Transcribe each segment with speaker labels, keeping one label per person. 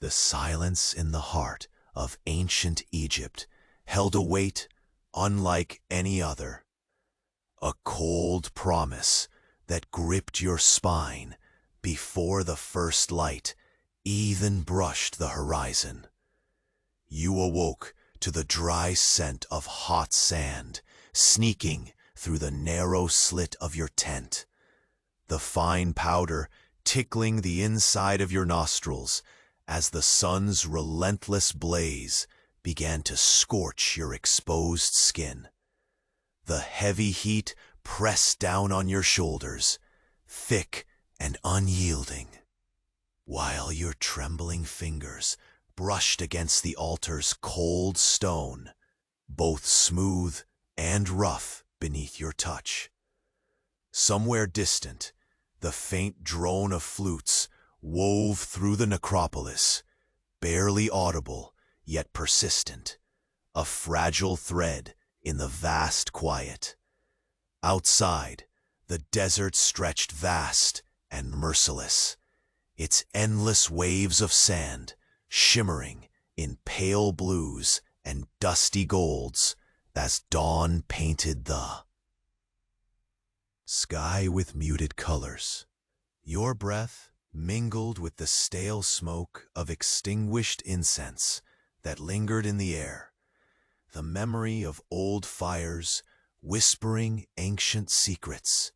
Speaker 1: The silence in the heart of ancient Egypt held a weight unlike any other. A cold promise that gripped your spine before the first light even brushed the horizon. You awoke to the dry scent of hot sand sneaking through the narrow slit of your tent, the fine powder tickling the inside of your nostrils as the sun's relentless blaze began to scorch your exposed skin. The heavy heat pressed down on your shoulders, thick and unyielding, while your trembling fingers brushed against the altar's cold stone, both smooth and rough beneath your touch. Somewhere distant, the faint drone of flutes wove through the necropolis, barely audible yet persistent, a fragile thread in the vast quiet. Outside, the desert stretched vast and merciless, its endless waves of sand shimmering in pale blues and dusty golds as dawn painted the sky with muted colors. Your breath mingled with the stale smoke of extinguished incense that lingered in the air, the memory of old fires whispering ancient secrets.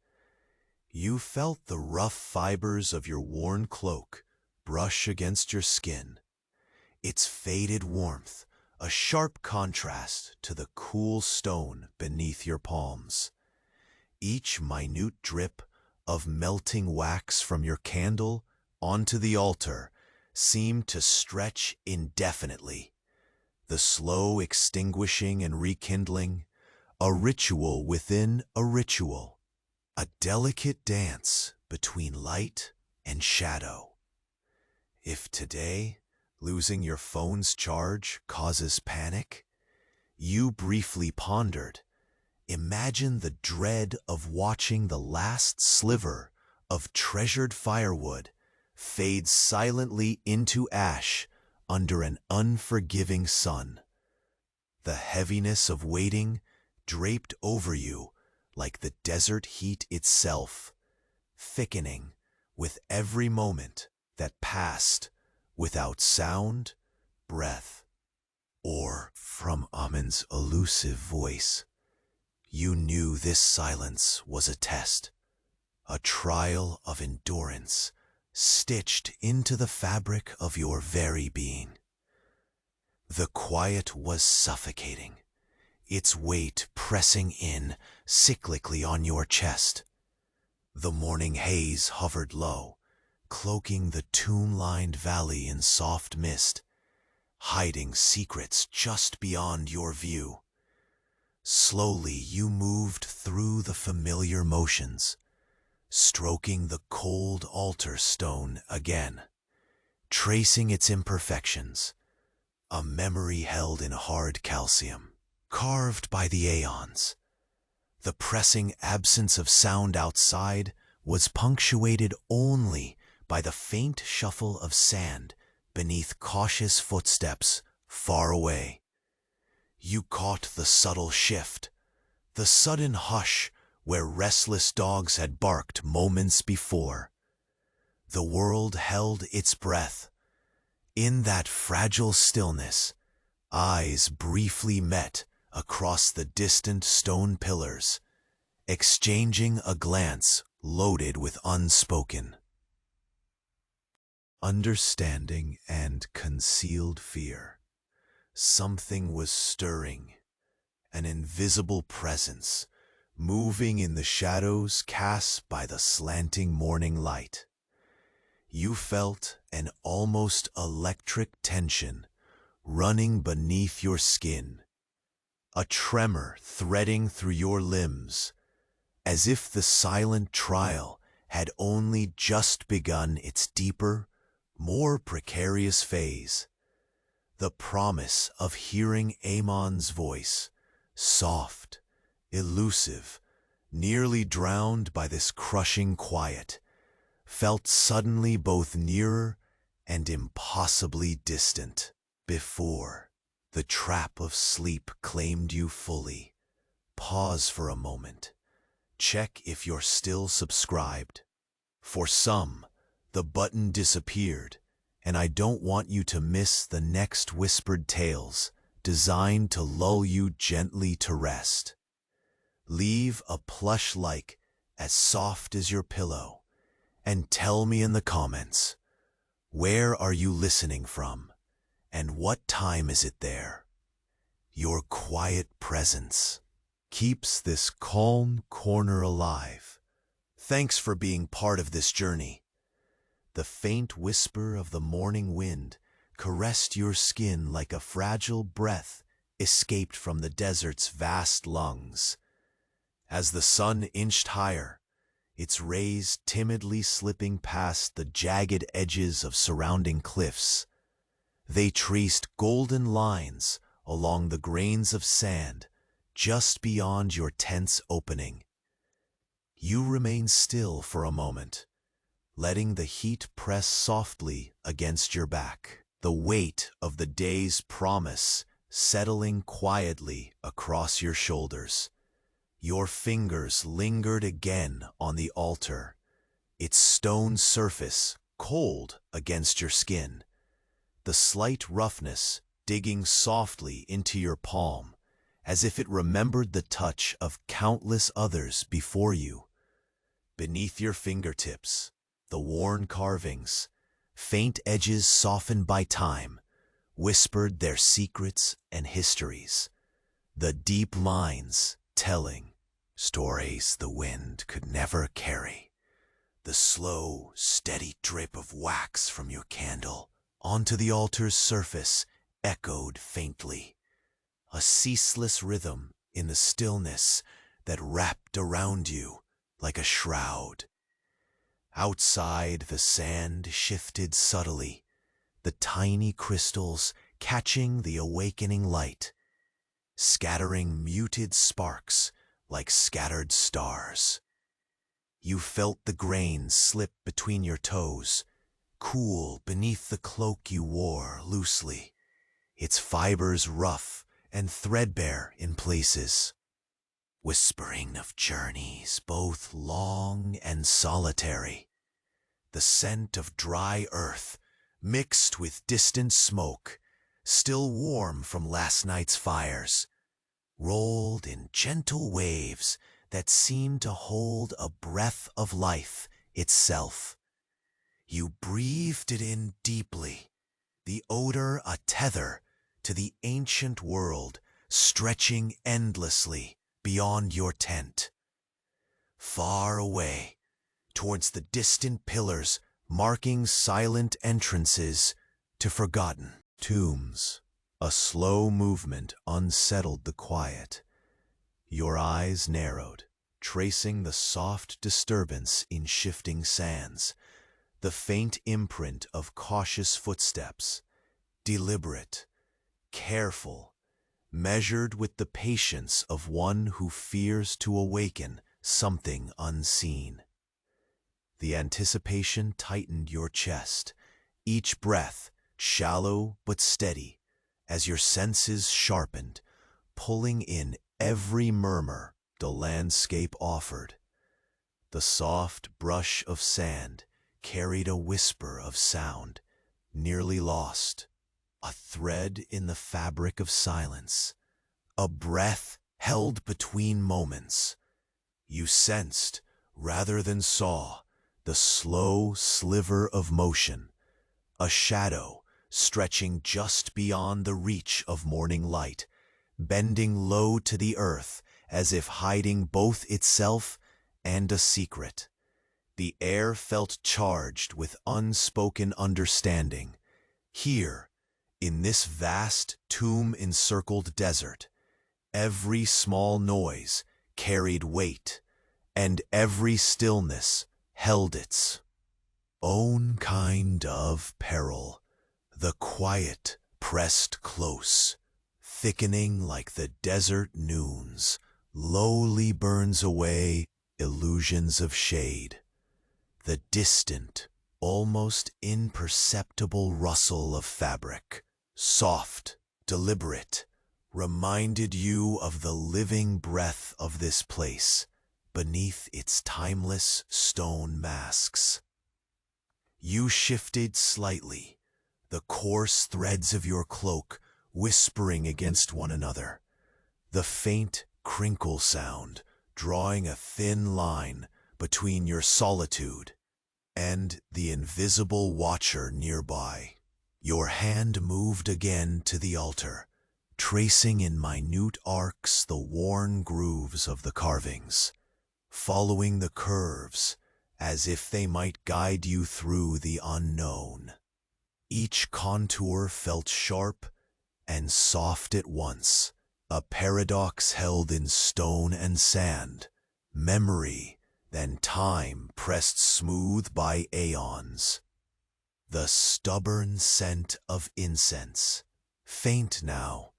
Speaker 1: You felt the rough fibers of your worn cloak brush against your skin, its faded warmth a sharp contrast to the cool stone beneath your palms. Each minute drip of melting wax from your candle onto the altar seemed to stretch indefinitely, the slow extinguishing and rekindling, a ritual within a ritual, a delicate dance between light and shadow. If today losing your phone's charge causes panic, you briefly pondered, imagine the dread of watching the last sliver of treasured firewood fade silently into ash under an unforgiving sun. The heaviness of waiting draped over you like the desert heat itself, thickening with every moment that passed without sound, breath, or from Amon's elusive voice. You knew this silence was a test, a trial of endurance stitched into the fabric of your very being. The quiet was suffocating, its weight pressing in cyclically on your chest. The morning haze hovered low, cloaking the tomb-lined valley in soft mist, hiding secrets just beyond your view. Slowly you moved through the familiar motions, stroking the cold altar stone again, tracing its imperfections, a memory held in hard calcium, carved by the aeons. The pressing absence of sound outside was punctuated only by the faint shuffle of sand beneath cautious footsteps far away. You caught the subtle shift, the sudden hush where restless dogs had barked moments before. The world held its breath. In that fragile stillness, eyes briefly met across the distant stone pillars, exchanging a glance loaded with unspoken understanding and concealed fear. Something was stirring, an invisible presence, moving in the shadows cast by the slanting morning light. You felt an almost electric tension running beneath your skin, a tremor threading through your limbs, as if the silent trial had only just begun its deeper, more precarious phase. The promise of hearing Amon's voice, soft, elusive, nearly drowned by this crushing quiet, felt suddenly both nearer and impossibly distant. Before the trap of sleep claimed you fully, pause for a moment. Check if you're still subscribed. For some, the button disappeared, and I don't want you to miss the next whispered tales designed to lull you gently to rest. Leave a plush like as soft as your pillow, and tell me in the comments, where are you listening from, and what time is it there? Your quiet presence keeps this calm corner alive. Thanks for being part of this journey. The faint whisper of the morning wind caressed your skin like a fragile breath escaped from the desert's vast lungs. As the sun inched higher, its rays timidly slipping past the jagged edges of surrounding cliffs, they traced golden lines along the grains of sand just beyond your tent's opening. You remain still for a moment, letting the heat press softly against your back, the weight of the day's promise settling quietly across your shoulders. Your fingers lingered again on the altar, its stone surface cold against your skin, the slight roughness digging softly into your palm, as if it remembered the touch of countless others before you. Beneath your fingertips, the worn carvings, faint edges softened by time, whispered their secrets and histories, the deep lines telling stories the wind could never carry. The slow, steady drip of wax from your candle onto the altar's surface echoed faintly, a ceaseless rhythm in the stillness that wrapped around you like a shroud. Outside, the sand shifted subtly, the tiny crystals catching the awakening light, scattering muted sparks like scattered stars. You felt the grains slip between your toes, cool beneath the cloak you wore loosely, its fibers rough and threadbare in places, whispering of journeys both long and solitary. The scent of dry earth mixed with distant smoke, still warm from last night's fires, rolled in gentle waves that seemed to hold a breath of life itself. You breathed it in deeply, the odor a tether to the ancient world stretching endlessly beyond your tent. Far away, towards the distant pillars marking silent entrances to forgotten tombs, a slow movement unsettled the quiet. Your eyes narrowed, tracing the soft disturbance in shifting sands, the faint imprint of cautious footsteps, deliberate, careful, measured with the patience of one who fears to awaken something unseen. The anticipation tightened your chest, each breath shallow but steady, as your senses sharpened, pulling in every murmur the landscape offered. The soft brush of sand carried a whisper of sound, nearly lost, a thread in the fabric of silence, a breath held between moments. You sensed, rather than saw, the slow sliver of motion, a shadow stretching just beyond the reach of morning light, bending low to the earth as if hiding both itself and a secret. The air felt charged with unspoken understanding. Here, in this vast tomb-encircled desert, every small noise carried weight, and every stillness held its own kind of peril. The quiet pressed close, thickening like the desert noons, lowly burns away illusions of shade. The distant, almost imperceptible rustle of fabric, soft, deliberate, reminded you of the living breath of this place beneath its timeless stone masks. You shifted slightly, the coarse threads of your cloak whispering against one another, the faint crinkle sound drawing a thin line between your solitude and the invisible watcher nearby. Your hand moved again to the altar, tracing in minute arcs the worn grooves of the carvings, following the curves as if they might guide you through the unknown. Each contour felt sharp and soft at once, a paradox held in stone and sand, memory, then time pressed smooth by aeons. The stubborn scent of incense, faint now,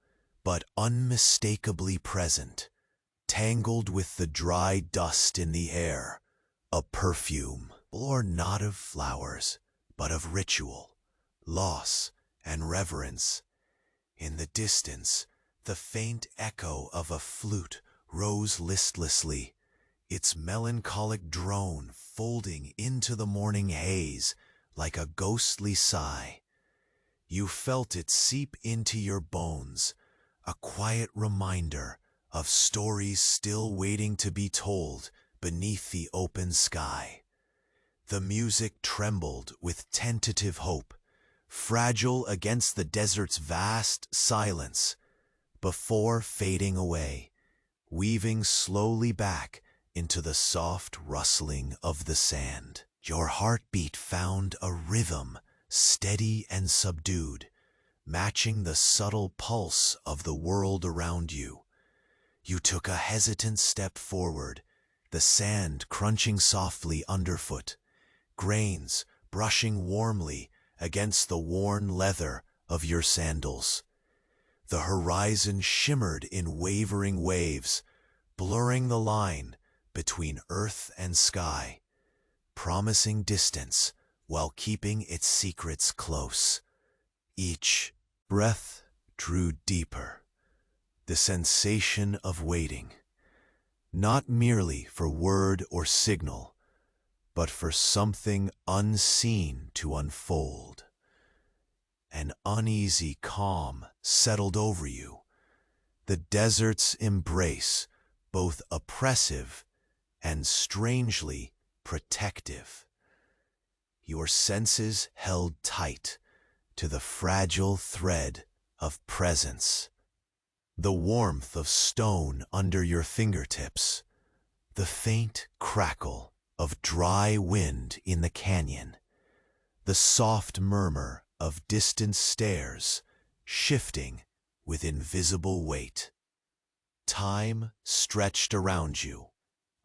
Speaker 1: but unmistakably present, tangled with the dry dust in the air, a perfume, born not of flowers, but of ritual, loss, and reverence. In the distance, the faint echo of a flute rose listlessly, its melancholic drone folding into the morning haze like a ghostly sigh. You felt it seep into your bones, a quiet reminder of stories still waiting to be told beneath the open sky. The music trembled with tentative hope, fragile against the desert's vast silence, before fading away, weaving slowly back into the soft rustling of the sand. Your heartbeat found a rhythm, steady and subdued, matching the subtle pulse of the world around you. You took a hesitant step forward, the sand crunching softly underfoot, grains brushing warmly against the worn leather of your sandals. The horizon shimmered in wavering waves, blurring the line between earth and sky, promising distance while keeping its secrets close. Each breath drew deeper, the sensation of waiting, not merely for word or signal, but for something unseen to unfold. An uneasy calm settled over you, the desert's embrace both oppressive and strangely protective. Your senses held tight to the fragile thread of presence, the warmth of stone under your fingertips, the faint crackle of dry wind in the canyon, the soft murmur of distant stairs shifting with invisible weight. Time stretched around you,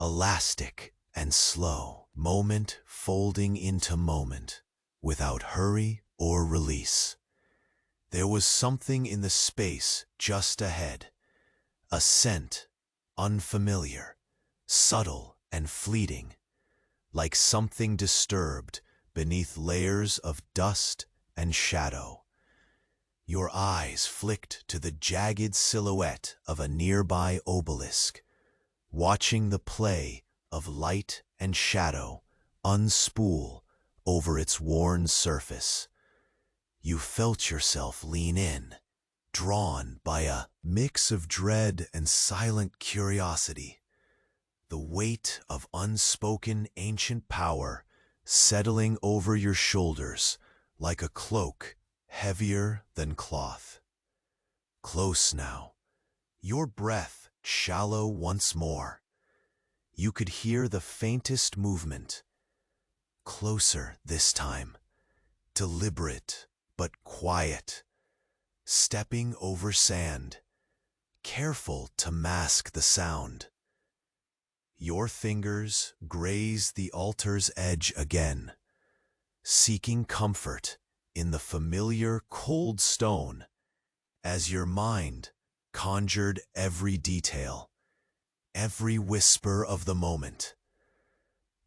Speaker 1: elastic and slow, moment folding into moment, without hurry or release. There was something in the space just ahead, a scent, unfamiliar, subtle and fleeting, like something disturbed beneath layers of dust and shadow. Your eyes flicked to the jagged silhouette of a nearby obelisk, watching the play of light and shadow unspool over its worn surface. You felt yourself lean in, drawn by a mix of dread and silent curiosity, the weight of unspoken ancient power settling over your shoulders like a cloak heavier than cloth. Close now, your breath shallow once more. You could hear the faintest movement. Closer this time, deliberate but quiet, stepping over sand, careful to mask the sound. Your fingers graze the altar's edge again, seeking comfort in the familiar cold stone as your mind conjured every detail, every whisper of the moment.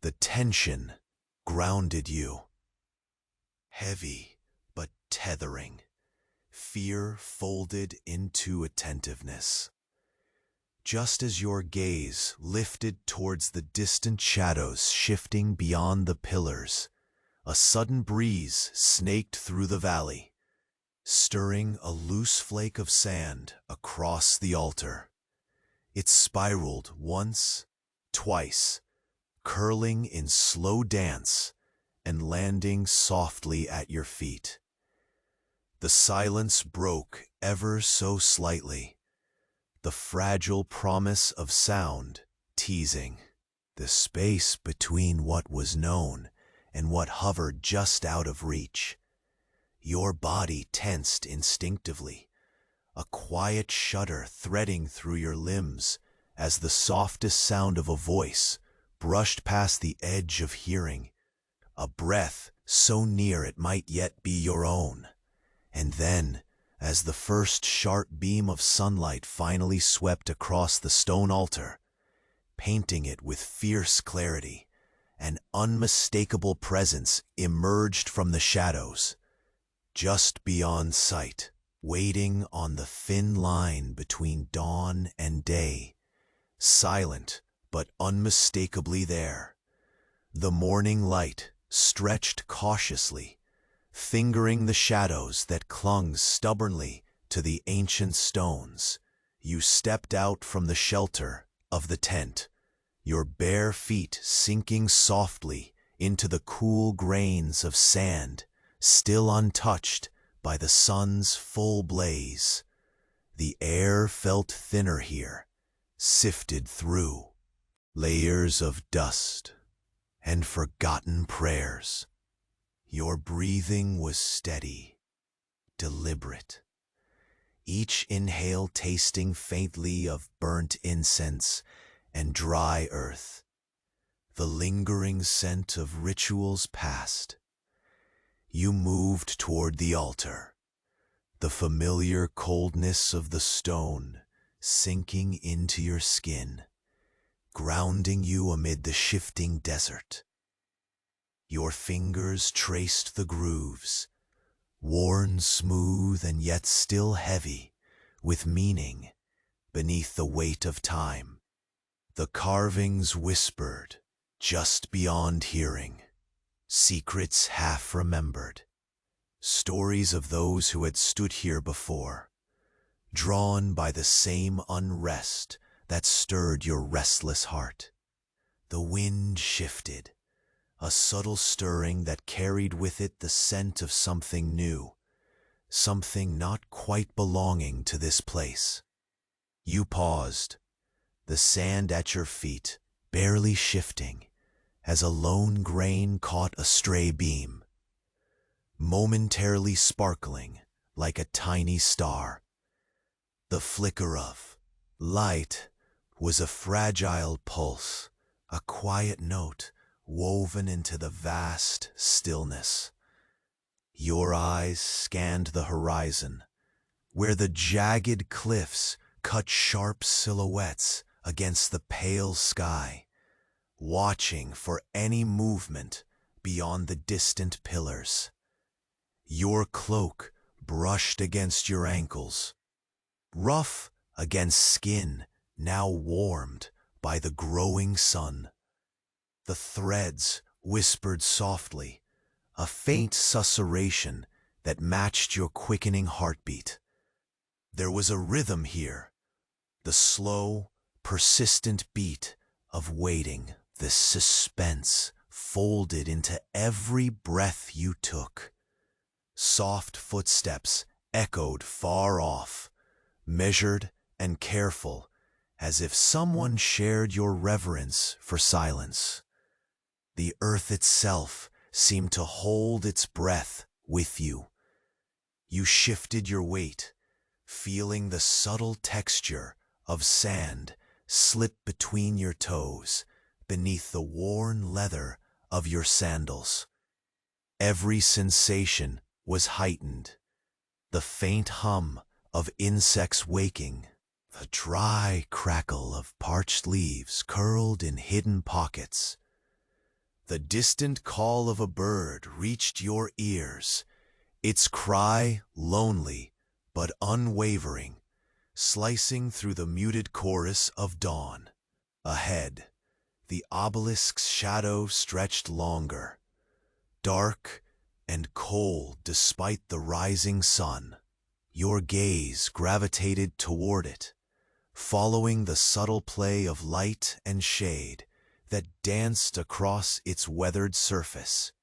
Speaker 1: The tension grounded you, heavy but tethering, fear folded into attentiveness. Just as your gaze lifted towards the distant shadows shifting beyond the pillars, a sudden breeze snaked through the valley, stirring a loose flake of sand across the altar. It spiraled once, twice, curling in slow dance and landing softly at your feet. The silence broke ever so slightly, the fragile promise of sound teasing. The space between what was known and what hovered just out of reach. Your body tensed instinctively, a quiet shudder threading through your limbs as the softest sound of a voice brushed past the edge of hearing, a breath so near it might yet be your own. And then, as the first sharp beam of sunlight finally swept across the stone altar, painting it with fierce clarity, an unmistakable presence emerged from the shadows, just beyond sight, waiting on the thin line between dawn and day, silent but unmistakably there. The morning light stretched cautiously, fingering the shadows that clung stubbornly to the ancient stones. You stepped out from the shelter of the tent, your bare feet sinking softly into the cool grains of sand, still untouched by the sun's full blaze. The air felt thinner here, sifted through layers of dust and forgotten prayers. Your breathing was steady, deliberate, each inhale tasting faintly of burnt incense and dry earth, the lingering scent of rituals past. You moved toward the altar, the familiar coldness of the stone sinking into your skin, grounding you amid the shifting desert. Your fingers traced the grooves, worn smooth and yet still heavy with meaning beneath the weight of time. The carvings whispered, just beyond hearing, secrets half remembered, stories of those who had stood here before, drawn by the same unrest that stirred your restless heart. The wind shifted, a subtle stirring that carried with it the scent of something new, something not quite belonging to this place. You paused, the sand at your feet barely shifting as a lone grain caught a stray beam, momentarily sparkling like a tiny star. The flicker of light was a fragile pulse, a quiet note woven into the vast stillness. Your eyes scanned the horizon, where the jagged cliffs cut sharp silhouettes against the pale sky, watching for any movement beyond the distant pillars. Your cloak brushed against your ankles, rough against skin now warmed by the growing sun. The threads whispered softly, a faint susurration that matched your quickening heartbeat. There was a rhythm here, the slow, persistent beat of waiting, this suspense folded into every breath you took. Soft footsteps echoed far off, measured and careful, as if someone shared your reverence for silence. The earth itself seemed to hold its breath with you. You shifted your weight, feeling the subtle texture of sand slip between your toes, beneath the worn leather of your sandals. Every sensation was heightened. The faint hum of insects waking, the dry crackle of parched leaves curled in hidden pockets, The distant call of a bird reached your ears, its cry lonely but unwavering, slicing through the muted chorus of dawn. Ahead, the obelisk's shadow stretched longer, dark and cold despite the rising sun. Your gaze gravitated toward it, following the subtle play of light and shade that danced across its weathered surface.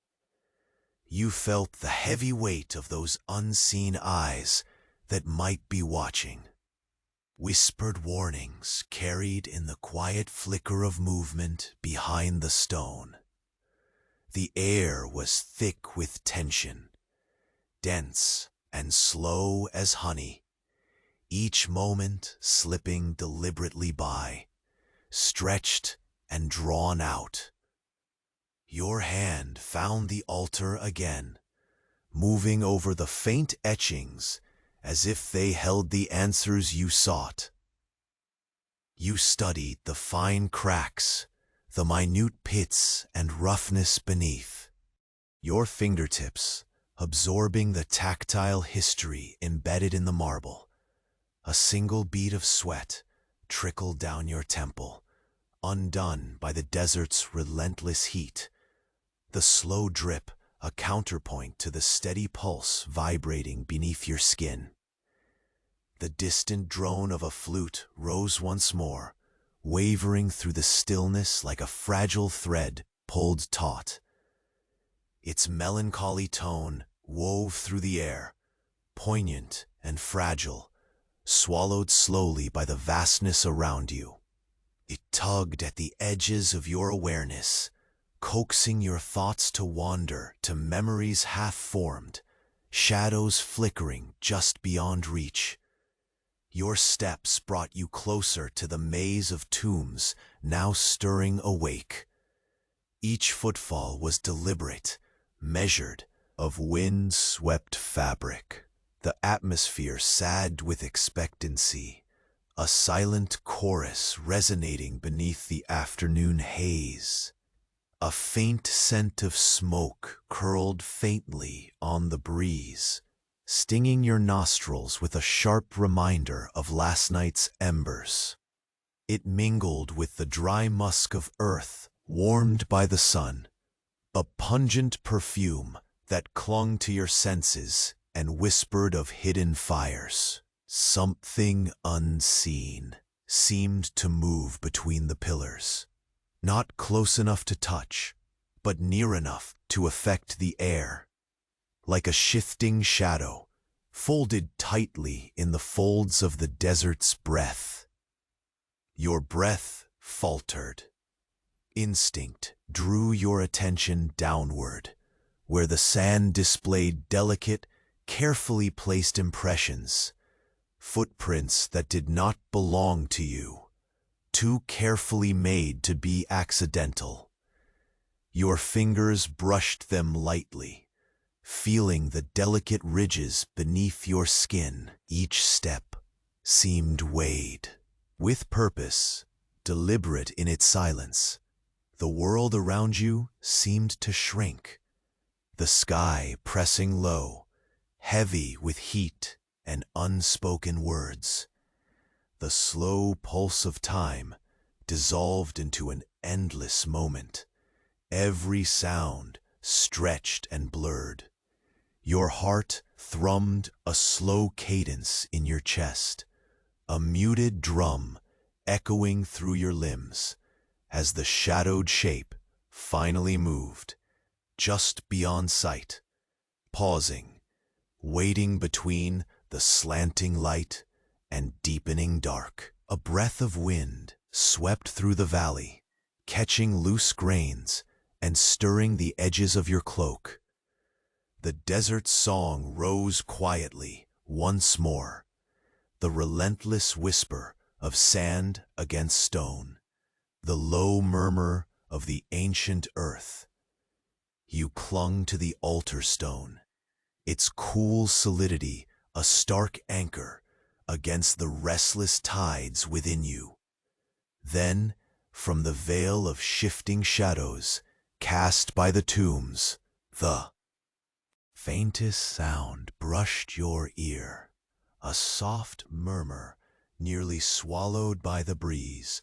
Speaker 1: You felt the heavy weight of those unseen eyes that might be watching. Whispered warnings carried in the quiet flicker of movement behind the stone. The air was thick with tension, dense and slow as honey, each moment slipping deliberately by, stretched and drawn out. Your hand found the altar again, moving over the faint etchings as if they held the answers you sought. You studied the fine cracks, the minute pits and roughness beneath, your fingertips absorbing the tactile history embedded in the marble. A single bead of sweat trickled down your temple, undone by the desert's relentless heat, the slow drip a counterpoint to the steady pulse vibrating beneath your skin. The distant drone of a flute rose once more, wavering through the stillness like a fragile thread pulled taut. Its melancholy tone wove through the air, poignant and fragile, swallowed slowly by the vastness around you. It tugged at the edges of your awareness, coaxing your thoughts to wander to memories half-formed, shadows flickering just beyond reach. Your steps brought you closer to the maze of tombs now stirring awake. Each footfall was deliberate, measured, of wind-swept fabric. The atmosphere sagged with expectancy, a silent chorus resonating beneath the afternoon haze. A faint scent of smoke curled faintly on the breeze, stinging your nostrils with a sharp reminder of last night's embers. It mingled with the dry musk of earth warmed by the sun, a pungent perfume that clung to your senses and whispered of hidden fires. Something unseen seemed to move between the pillars, not close enough to touch, but near enough to affect the air. Like a shifting shadow, folded tightly in the folds of the desert's breath. Your breath faltered. Instinct drew your attention downward, where the sand displayed delicate, carefully placed impressions, footprints that did not belong to you, too carefully made to be accidental. Your fingers brushed them lightly, feeling the delicate ridges beneath your skin. Each step seemed weighed with purpose, deliberate in its silence. The world around you seemed to shrink, the sky pressing low, heavy with heat and unspoken words. The slow pulse of time dissolved into an endless moment, every sound stretched and blurred. Your heart thrummed a slow cadence in your chest, a muted drum echoing through your limbs as the shadowed shape finally moved, just beyond sight, pausing, waiting between the slanting light and deepening dark. A breath of wind swept through the valley, catching loose grains and stirring the edges of your cloak. The desert's song rose quietly once more, the relentless whisper of sand against stone, the low murmur of the ancient earth. You clung to the altar stone, its cool solidity a stark anchor against the restless tides within you. Then, from the veil of shifting shadows, cast by the tombs. The faintest sound brushed your ear, a soft murmur nearly swallowed by the breeze,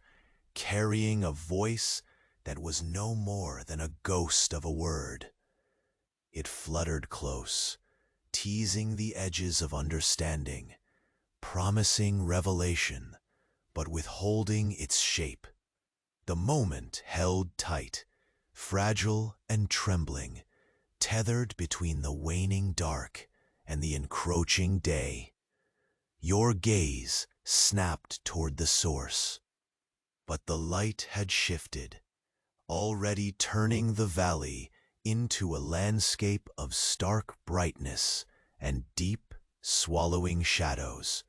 Speaker 1: carrying a voice that was no more than a ghost of a word. It fluttered close, teasing the edges of understanding, promising revelation, but withholding its shape. The moment held tight, fragile and trembling, tethered between the waning dark and the encroaching day. Your gaze snapped toward the source, but the light had shifted, already turning the valley into a landscape of stark brightness and deep, swallowing shadows.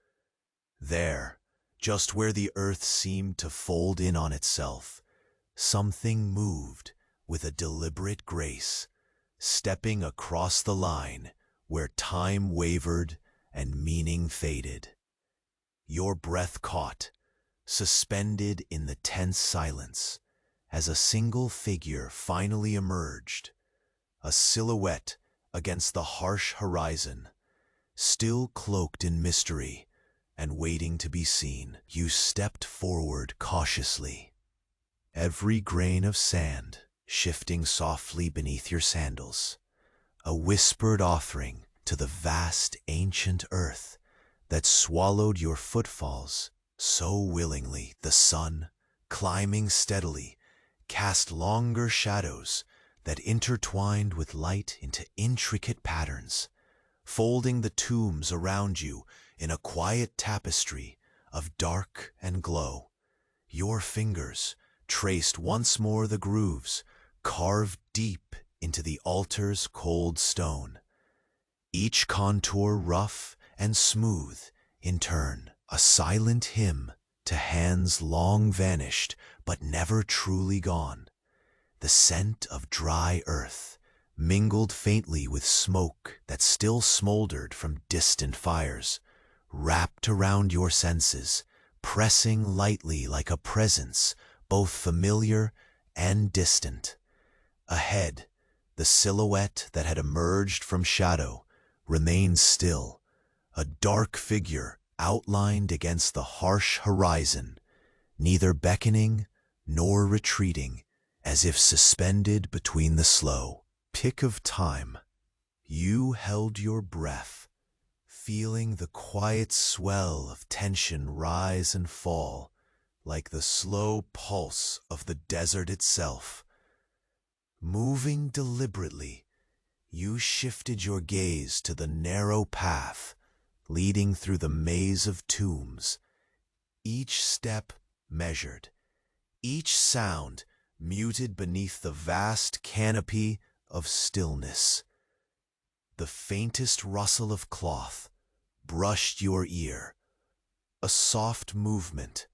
Speaker 1: There, just where the earth seemed to fold in on itself, something moved with a deliberate grace, stepping across the line where time wavered and meaning faded. Your breath caught, suspended in the tense silence, as a single figure finally emerged, a silhouette against the harsh horizon, still cloaked in mystery and waiting to be seen. You stepped forward cautiously, every grain of sand shifting softly beneath your sandals, a whispered offering to the vast ancient earth that swallowed your footfalls so willingly. The sun, climbing steadily, cast longer shadows that intertwined with light into intricate patterns, folding the tombs around you in a quiet tapestry of dark and glow. Your fingers traced once more the grooves carved deep into the altar's cold stone, each contour rough and smooth in turn, a silent hymn to hands long vanished but never truly gone. The scent of dry earth mingled faintly with smoke that still smoldered from distant fires, wrapped around your senses, pressing lightly like a presence both familiar and distant. Ahead, the silhouette that had emerged from shadow remained still, a dark figure outlined against the harsh horizon, neither beckoning nor retreating, as if suspended between the slow tick of time. You held your breath, feeling the quiet swell of tension rise and fall, like the slow pulse of the desert itself. Moving deliberately, you shifted your gaze to the narrow path leading through the maze of tombs, each step measured, each sound muted beneath the vast canopy of stillness. The faintest rustle of cloth brushed your ear, a soft movement,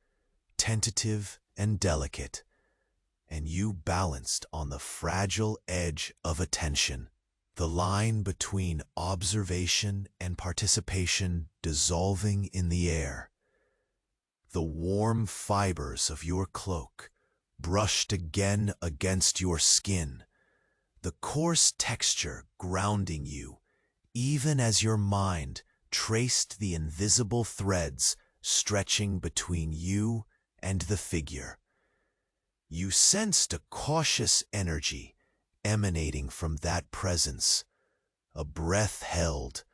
Speaker 1: tentative and delicate, and you balanced on the fragile edge of attention, the line between observation and participation dissolving in the air. The warm fibers of your cloak brushed again against your skin, the coarse texture grounding you, even as your mind traced the invisible threads stretching between you and the figure. You sensed a cautious energy emanating from that presence, a breath held,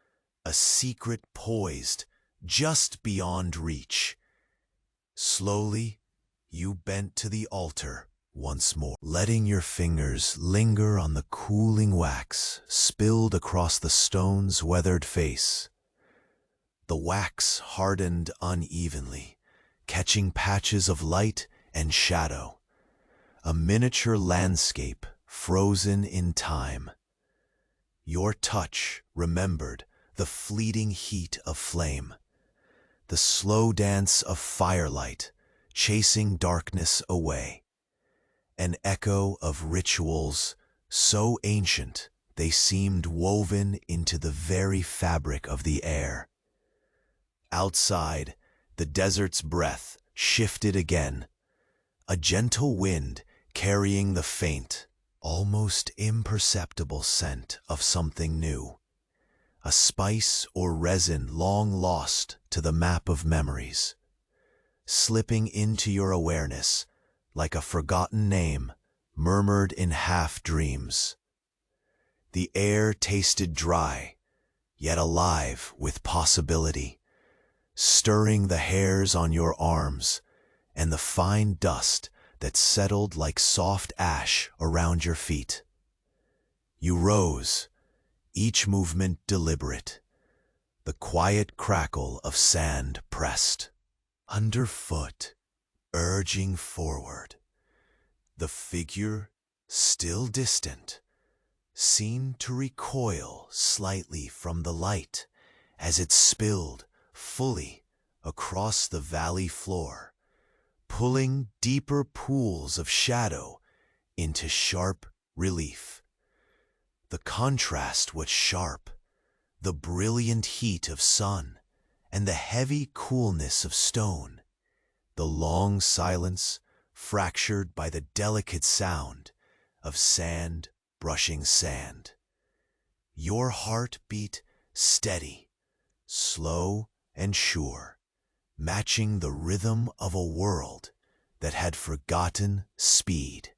Speaker 1: a secret poised just beyond reach. Slowly, you bent to the altar once more, letting your fingers linger on the cooling wax spilled across the stone's weathered face. The wax hardened unevenly, catching patches of light and shadow, a miniature landscape frozen in time. Your touch remembered the fleeting heat of flame, the slow dance of firelight chasing darkness away, an echo of rituals so ancient they seemed woven into the very fabric of the air. Outside, the desert's breath shifted again, a gentle wind carrying the faint, almost imperceptible scent of something new, a spice or resin long lost to the map of memories, slipping into your awareness like a forgotten name murmured in half-dreams. The air tasted dry, yet alive with possibility, stirring the hairs on your arms and the fine dust that settled like soft ash around your feet. You rose, each movement deliberate, the quiet crackle of sand pressed underfoot, urging forward. The figure, still distant, seemed to recoil slightly from the light as it spilled fully across the valley floor, pulling deeper pools of shadow into sharp relief. The contrast was sharp, the brilliant heat of sun and the heavy coolness of stone, the long silence fractured by the delicate sound of sand brushing sand. Your heart beat steady, slow and sure, matching the rhythm of a world that had forgotten speed.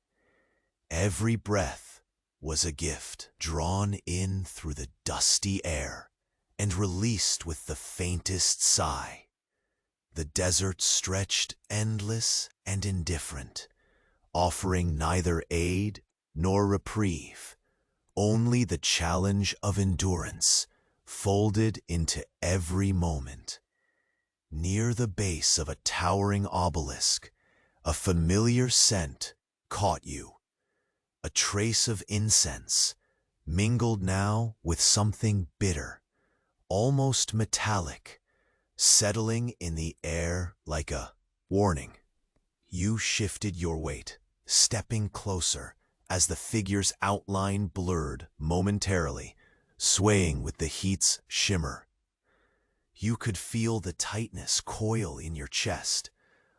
Speaker 1: Every breath was a gift, drawn in through the dusty air and released with the faintest sigh. The desert stretched endless and indifferent, offering neither aid nor reprieve, only the challenge of endurance folded into every moment. Near the base of a towering obelisk, a familiar scent caught you, a trace of incense, mingled now with something bitter, almost metallic, settling in the air like a warning. You shifted your weight, stepping closer as the figure's outline blurred momentarily, swaying with the heat's shimmer. You could feel the tightness coil in your chest,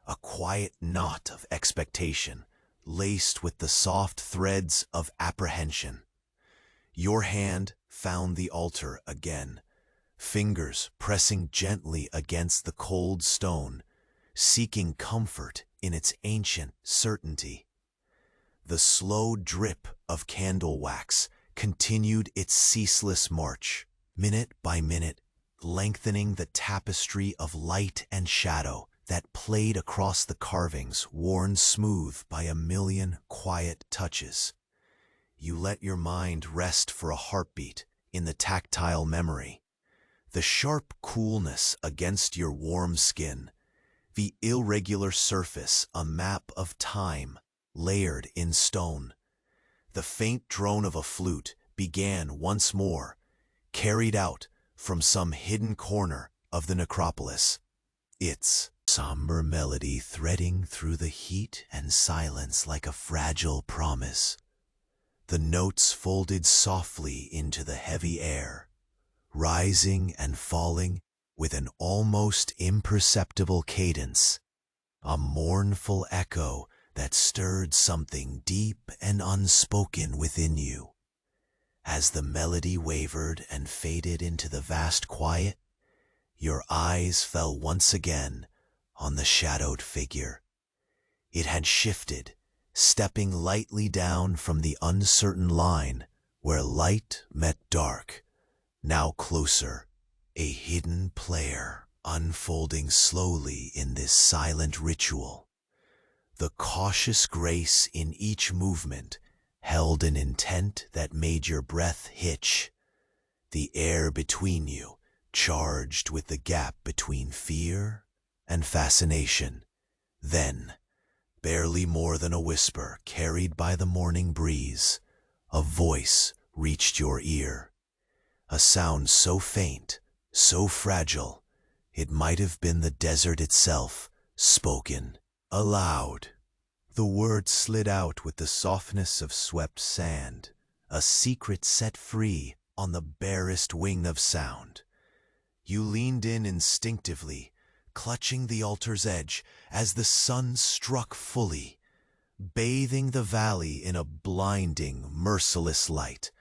Speaker 1: a quiet knot of expectation, laced with the soft threads of apprehension. Your hand found the altar again, fingers pressing gently against the cold stone, seeking comfort in its ancient certainty. The slow drip of candle wax continued its ceaseless march, minute by minute, lengthening the tapestry of light and shadow that played across the carvings worn smooth by a million quiet touches. You let your mind rest for a heartbeat in the tactile memory, the sharp coolness against your warm skin, the irregular surface a map of time layered in stone. The faint drone of a flute began once more, carried out from some hidden corner of the necropolis, its somber melody threading through the heat and silence like a fragile promise. The notes folded softly into the heavy air, rising and falling with an almost imperceptible cadence, a mournful echo that stirred something deep and unspoken within you. As the melody wavered and faded into the vast quiet, your eyes fell once again on the shadowed figure. It had shifted, stepping lightly down from the uncertain line where light met dark, now closer, a hidden player unfolding slowly in this silent ritual. The cautious grace in each movement held an intent that made your breath hitch, the air between you charged with the gap between fear and fascination. Then, barely more than a whisper carried by the morning breeze, a voice reached your ear, a sound so faint, so fragile, it might have been the desert itself, spoken aloud. The words slid out with the softness of swept sand, a secret set free on the barest wing of sound. You leaned in instinctively, clutching the altar's edge as the sun struck fully, bathing the valley in a blinding, merciless light.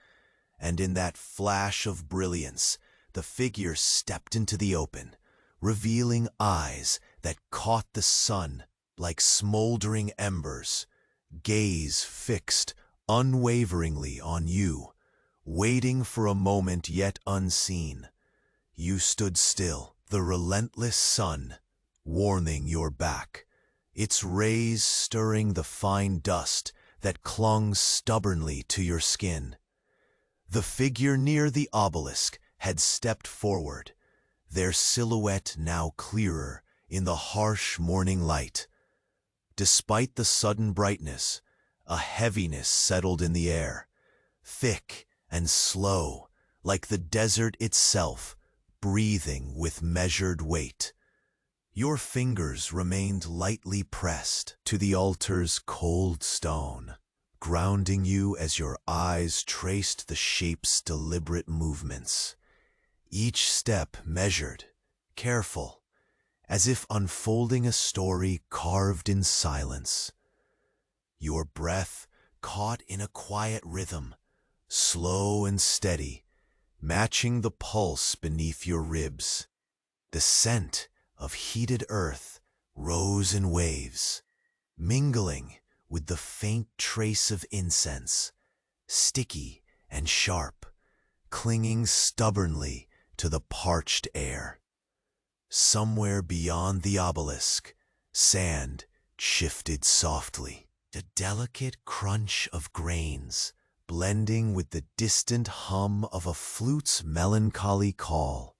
Speaker 1: And in that flash of brilliance, the figure stepped into the open, revealing eyes that caught the sun like smoldering embers, gaze fixed unwaveringly on you, waiting for a moment yet unseen. You stood still, the relentless sun warming your back, its rays stirring the fine dust that clung stubbornly to your skin. The figure near the obelisk had stepped forward, their silhouette now clearer in the harsh morning light. Despite the sudden brightness, a heaviness settled in the air, thick and slow, like the desert itself, breathing with measured weight. Your fingers remained lightly pressed to the altar's cold stone, grounding you as your eyes traced the shape's deliberate movements. Each step measured, careful, as if unfolding a story carved in silence. Your breath caught in a quiet rhythm, slow and steady, matching the pulse beneath your ribs. The scent of heated earth rose in waves, mingling with the faint trace of incense, sticky and sharp, clinging stubbornly to the parched air. Somewhere beyond the obelisk, sand shifted softly, a delicate crunch of grains, blending with the distant hum of a flute's melancholy call,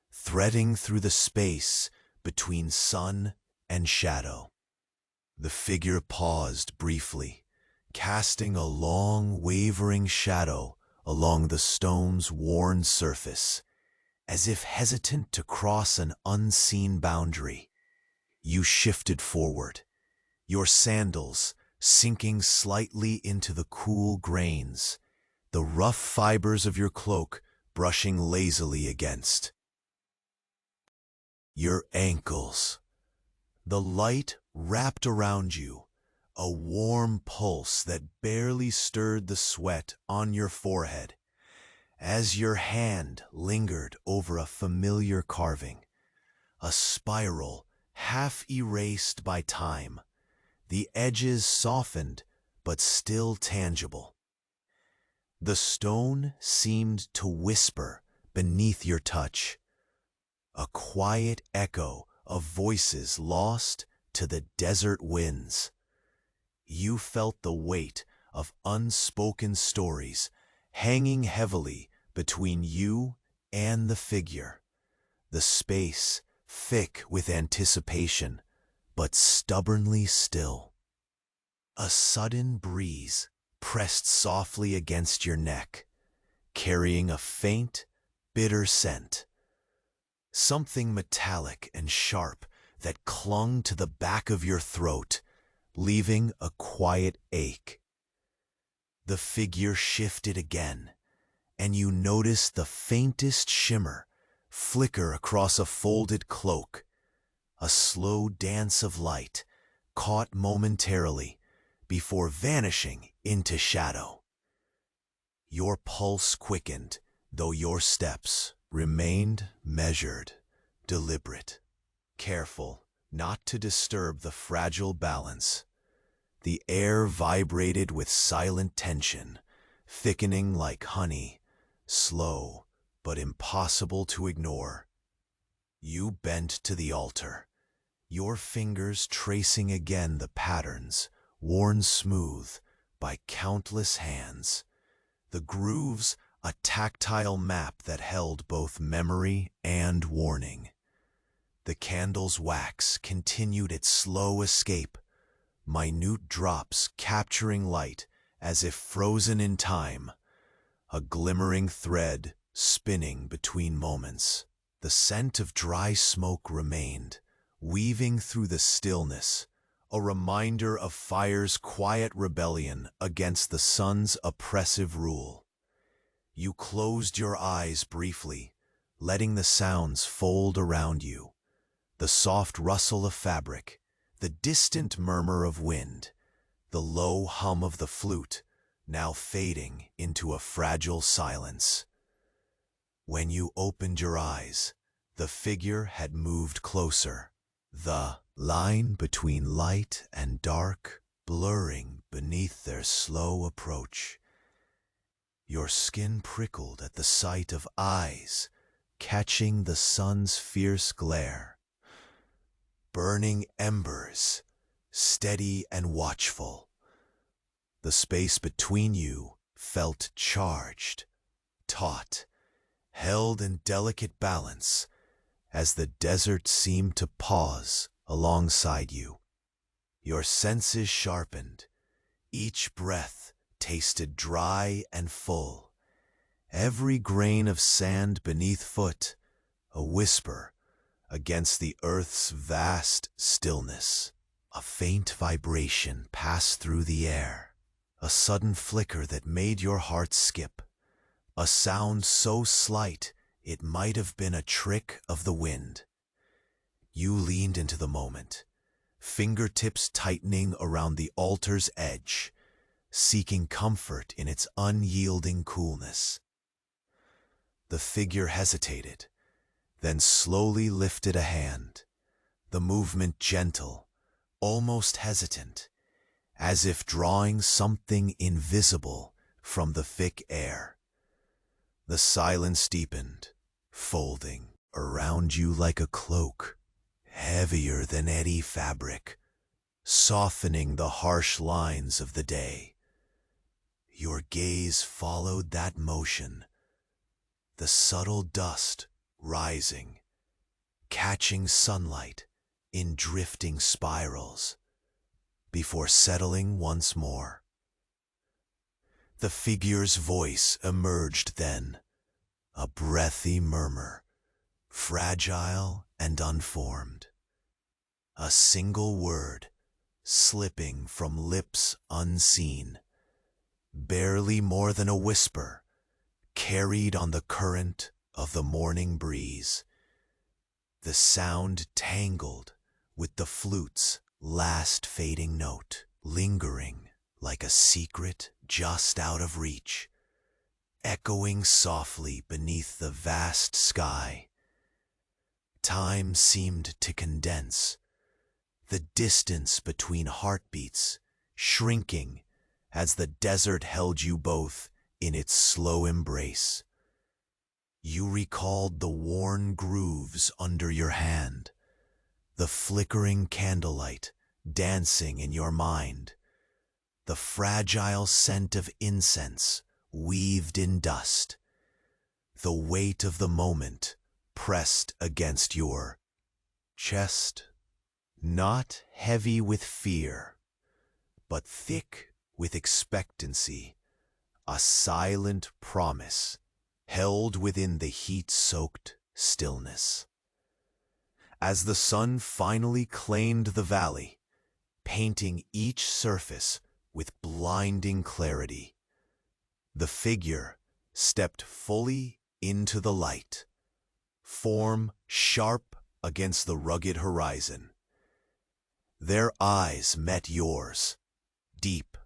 Speaker 1: threading through the space between sun and shadow. The figure paused briefly, casting a long, wavering shadow along the stone's worn surface, as if hesitant to cross an unseen boundary. You shifted forward, your sandals sinking slightly into the cool grains, the rough fibers of your cloak brushing lazily against your ankles. The light wrapped around you, a warm pulse that barely stirred the sweat on your forehead, as your hand lingered over a familiar carving, a spiral half erased by time, the edges softened but still tangible. The stone seemed to whisper beneath your touch, a quiet echo of voices lost to the desert winds. You felt the weight of unspoken stories hanging heavily between you and the figure, the space thick with anticipation, but stubbornly still. A sudden breeze pressed softly against your neck, carrying a faint, bitter scent, something metallic and sharp that clung to the back of your throat, leaving a quiet ache. The figure shifted again, and you noticed the faintest shimmer flicker across a folded cloak, a slow dance of light caught momentarily before vanishing into shadow. Your pulse quickened, though your steps remained measured, deliberate, careful not to disturb the fragile balance. The air vibrated with silent tension, thickening like honey, slow but impossible to ignore. You bent to the altar, your fingers tracing again the patterns worn smooth by countless hands, the grooves a tactile map that held both memory and warning. The candle's wax continued its slow escape, minute drops capturing light as if frozen in time, a glimmering thread spinning between moments. The scent of dry smoke remained, weaving through the stillness, a reminder of fire's quiet rebellion against the sun's oppressive rule. You closed your eyes briefly, letting the sounds fold around you, the soft rustle of fabric, the distant murmur of wind, the low hum of the flute now fading into a fragile silence. When you opened your eyes, the figure had moved closer, the line between light and dark blurring beneath their slow approach. Your skin prickled at the sight of eyes catching the sun's fierce glare. Burning embers, steady and watchful. The space between you felt charged, taut, held in delicate balance as the desert seemed to pause alongside you. Your senses sharpened, each breath tasted dry and full, every grain of sand beneath foot a whisper against the earth's vast stillness. A faint vibration passed through the air, a sudden flicker that made your heart skip, a sound so slight it might have been a trick of the wind. You leaned into the moment, fingertips tightening around the altar's edge, seeking comfort in its unyielding coolness. The figure hesitated, then slowly lifted a hand, the movement gentle, almost hesitant, as if drawing something invisible from the thick air. The silence deepened, folding around you like a cloak, heavier than any fabric, softening the harsh lines of the day. Your gaze followed that motion, the subtle dust rising, catching sunlight in drifting spirals, before settling once more. The figure's voice emerged then, a breathy murmur, fragile and unformed. A single word, slipping from lips unseen, barely more than a whisper, carried on the current of the morning breeze. The sound tangled with the flute's last fading note, lingering like a secret just out of reach, echoing softly beneath the vast sky. Time seemed to condense, the distance between heartbeats shrinking as the desert held you both in its slow embrace. You recalled the worn grooves under your hand, the flickering candlelight dancing in your mind, the fragile scent of incense weaved in dust, the weight of the moment pressed against your chest, not heavy with fear, but thick with expectancy, a silent promise held within the heat-soaked stillness. As the sun finally claimed the valley, painting each surface with blinding clarity, the figure stepped fully into the light, form sharp against the rugged horizon. Their eyes met yours, deep,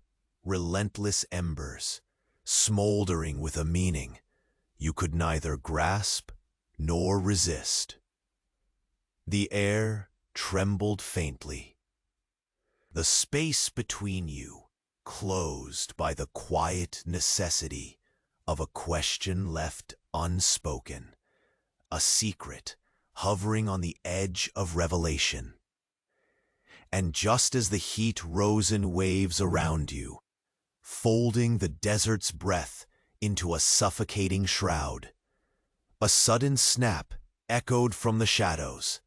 Speaker 1: relentless embers, smoldering with a meaning you could neither grasp nor resist. The air trembled faintly. The space between you closed by the quiet necessity of a question left unspoken, a secret hovering on the edge of revelation. And just as the heat rose in waves around you, folding the desert's breath into a suffocating shroud, a sudden snap echoed from the shadows,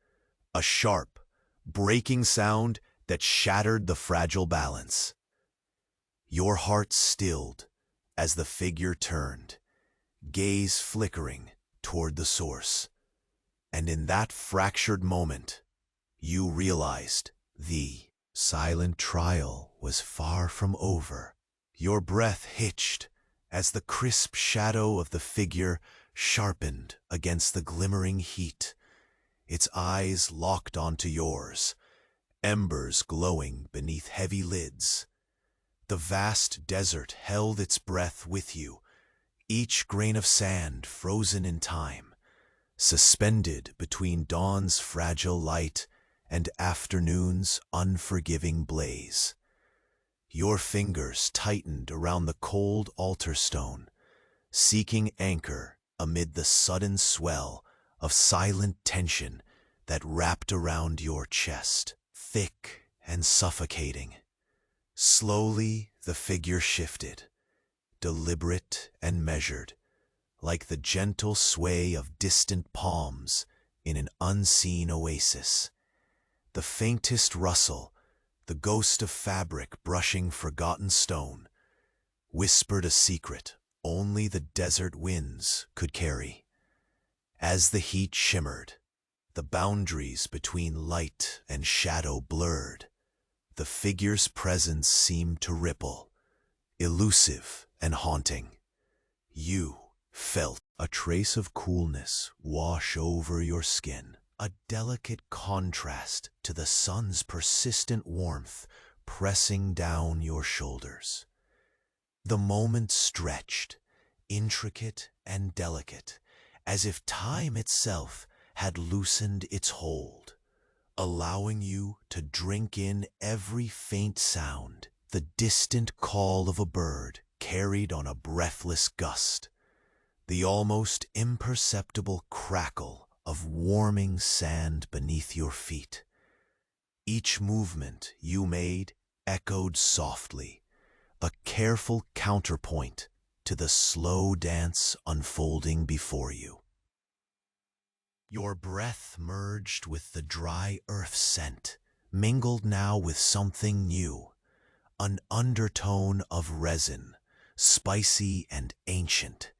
Speaker 1: a sharp, breaking sound that shattered the fragile balance. Your heart stilled as the figure turned, gaze flickering toward the source. And in that fractured moment, you realized the silent trial was far from over. Your breath hitched as the crisp shadow of the figure sharpened against the glimmering heat, its eyes locked onto yours, embers glowing beneath heavy lids. The vast desert held its breath with you, each grain of sand frozen in time, suspended between dawn's fragile light and afternoon's unforgiving blaze. Your fingers tightened around the cold altar stone, seeking anchor amid the sudden swell of silent tension that wrapped around your chest, thick and suffocating. Slowly the figure shifted, deliberate and measured, like the gentle sway of distant palms in an unseen oasis. The faintest rustle, the ghost of fabric brushing forgotten stone, whispered a secret only the desert winds could carry. As the heat shimmered, the boundaries between light and shadow blurred. The figure's presence seemed to ripple, elusive and haunting. You felt a trace of coolness wash over your skin, a delicate contrast to the sun's persistent warmth pressing down your shoulders. The moment stretched, intricate and delicate, as if time itself had loosened its hold, allowing you to drink in every faint sound, the distant call of a bird carried on a breathless gust, the almost imperceptible crackle of warming sand beneath your feet. Each movement you made echoed softly, a careful counterpoint to the slow dance unfolding before you. Your breath merged with the dry earth scent, mingled now with something new, an undertone of resin, spicy and ancient,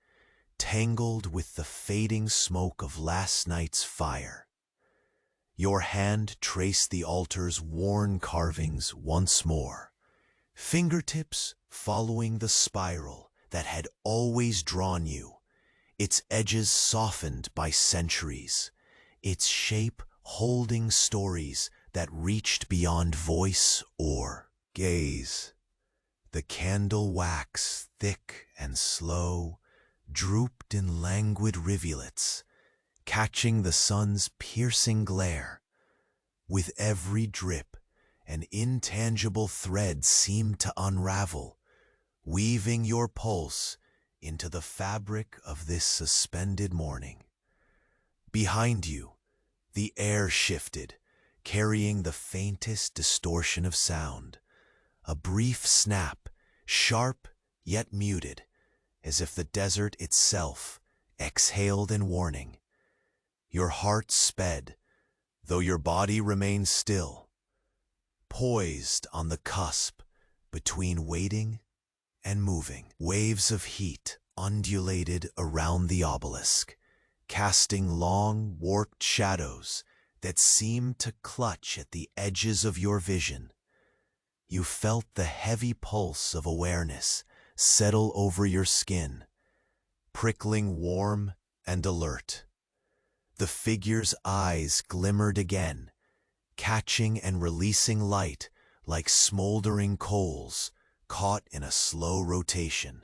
Speaker 1: tangled with the fading smoke of last night's fire. Your hand traced the altar's worn carvings once more, fingertips following the spiral that had always drawn you, its edges softened by centuries, its shape holding stories that reached beyond voice or gaze. The candle wax, thick and slow, drooped in languid rivulets, catching the sun's piercing glare. With every drip, an intangible thread seemed to unravel, weaving your pulse into the fabric of this suspended morning. Behind you, the air shifted, carrying the faintest distortion of sound, a brief snap, sharp yet muted, as if the desert itself exhaled in warning. Your heart sped, though your body remained still, poised on the cusp between waiting and moving. Waves of heat undulated around the obelisk, casting long, warped shadows that seemed to clutch at the edges of your vision. You felt the heavy pulse of awareness settle over your skin, prickling warm and alert. The figure's eyes glimmered again, catching and releasing light like smoldering coals caught in a slow rotation,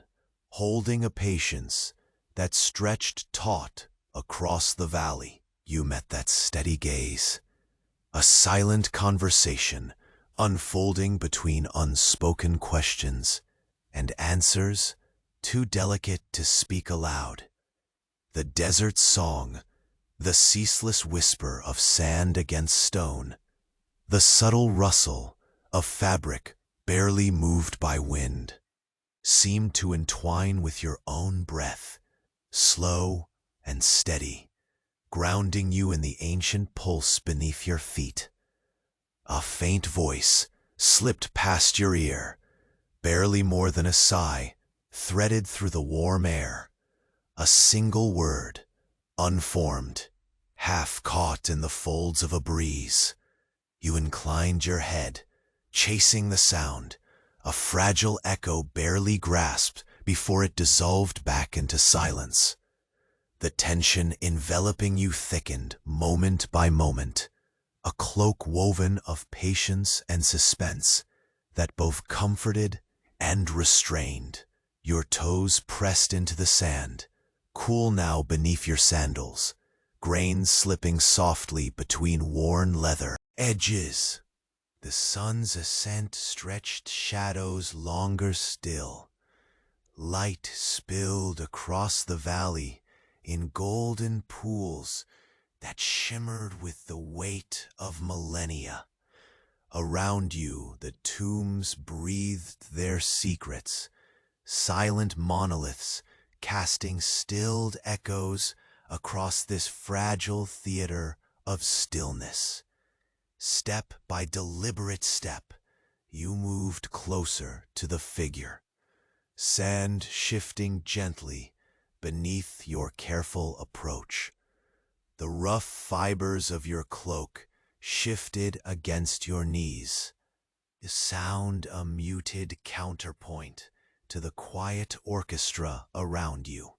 Speaker 1: holding a patience that stretched taut across the valley. You met that steady gaze, a silent conversation unfolding between unspoken questions and answers too delicate to speak aloud. The desert's song, the ceaseless whisper of sand against stone, the subtle rustle of fabric barely moved by wind, seemed to entwine with your own breath, slow and steady, grounding you in the ancient pulse beneath your feet. A faint voice slipped past your ear, barely more than a sigh, threaded through the warm air. A single word, unformed, half caught in the folds of a breeze. You inclined your head, chasing the sound, a fragile echo barely grasped before it dissolved back into silence. The tension enveloping you thickened moment by moment, a cloak woven of patience and suspense that both comforted and restrained, your toes pressed into the sand, cool now beneath your sandals, grains slipping softly between worn leather edges. The sun's ascent stretched shadows longer still. Light spilled across the valley in golden pools that shimmered with the weight of millennia. Around you, the tombs breathed their secrets, silent monoliths casting stilled echoes across this fragile theater of stillness. Step by deliberate step, you moved closer to the figure, sand shifting gently beneath your careful approach. The rough fibers of your cloak shifted against your knees, the sound a muted counterpoint to the quiet orchestra around you.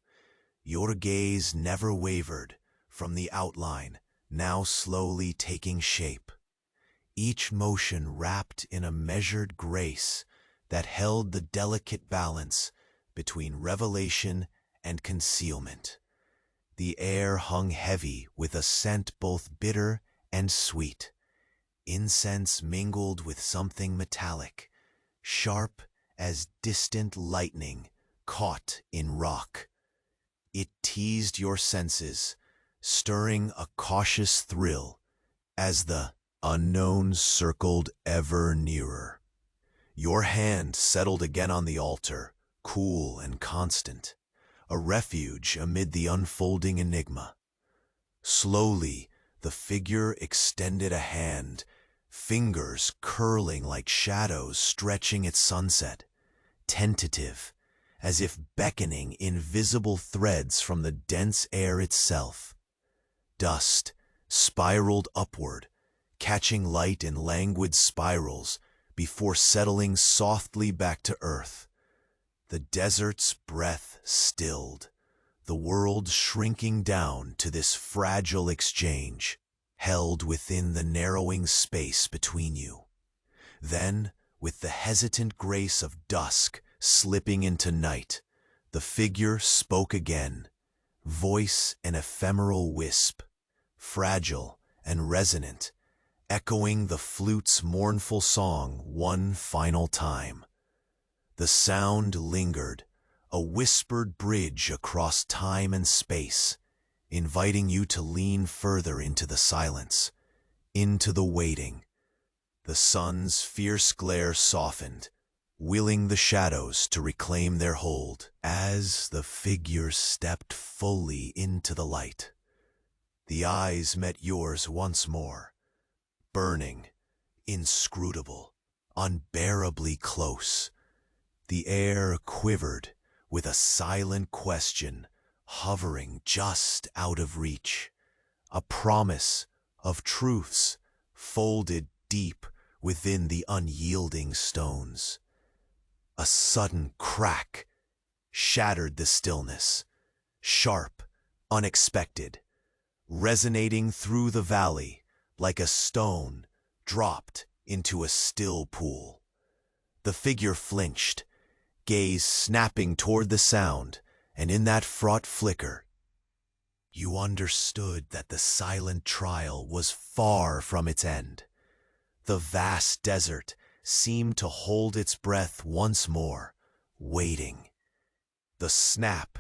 Speaker 1: Your gaze never wavered from the outline, now slowly taking shape. Each motion wrapped in a measured grace that held the delicate balance between revelation and concealment. The air hung heavy with a scent both bitter and sweet. Incense mingled with something metallic, sharp as distant lightning caught in rock. It teased your senses, stirring a cautious thrill as the unknown circled ever nearer. Your hand settled again on the altar, cool and constant, a refuge amid the unfolding enigma. Slowly, the figure extended a hand, fingers curling like shadows stretching at sunset, tentative, as if beckoning invisible threads from the dense air itself. Dust spiraled upward, catching light in languid spirals before settling softly back to earth. The desert's breath stilled, the world shrinking down to this fragile exchange, held within the narrowing space between you. Then, with the hesitant grace of dusk slipping into night, the figure spoke again, voice an ephemeral wisp, fragile and resonant, echoing the flute's mournful song one final time. The sound lingered, a whispered bridge across time and space, inviting you to lean further into the silence, into the waiting. The sun's fierce glare softened, willing the shadows to reclaim their hold as the figure stepped fully into the light. The eyes met yours once more, burning, inscrutable, unbearably close. The air quivered with a silent question hovering just out of reach, a promise of truths folded deep within the unyielding stones. A sudden crack shattered the stillness, sharp, unexpected, resonating through the valley like a stone dropped into a still pool. The figure flinched, gaze snapping toward the sound, and in that fraught flicker, you understood that the silent trial was far from its end. The vast desert seemed to hold its breath once more, waiting. The snap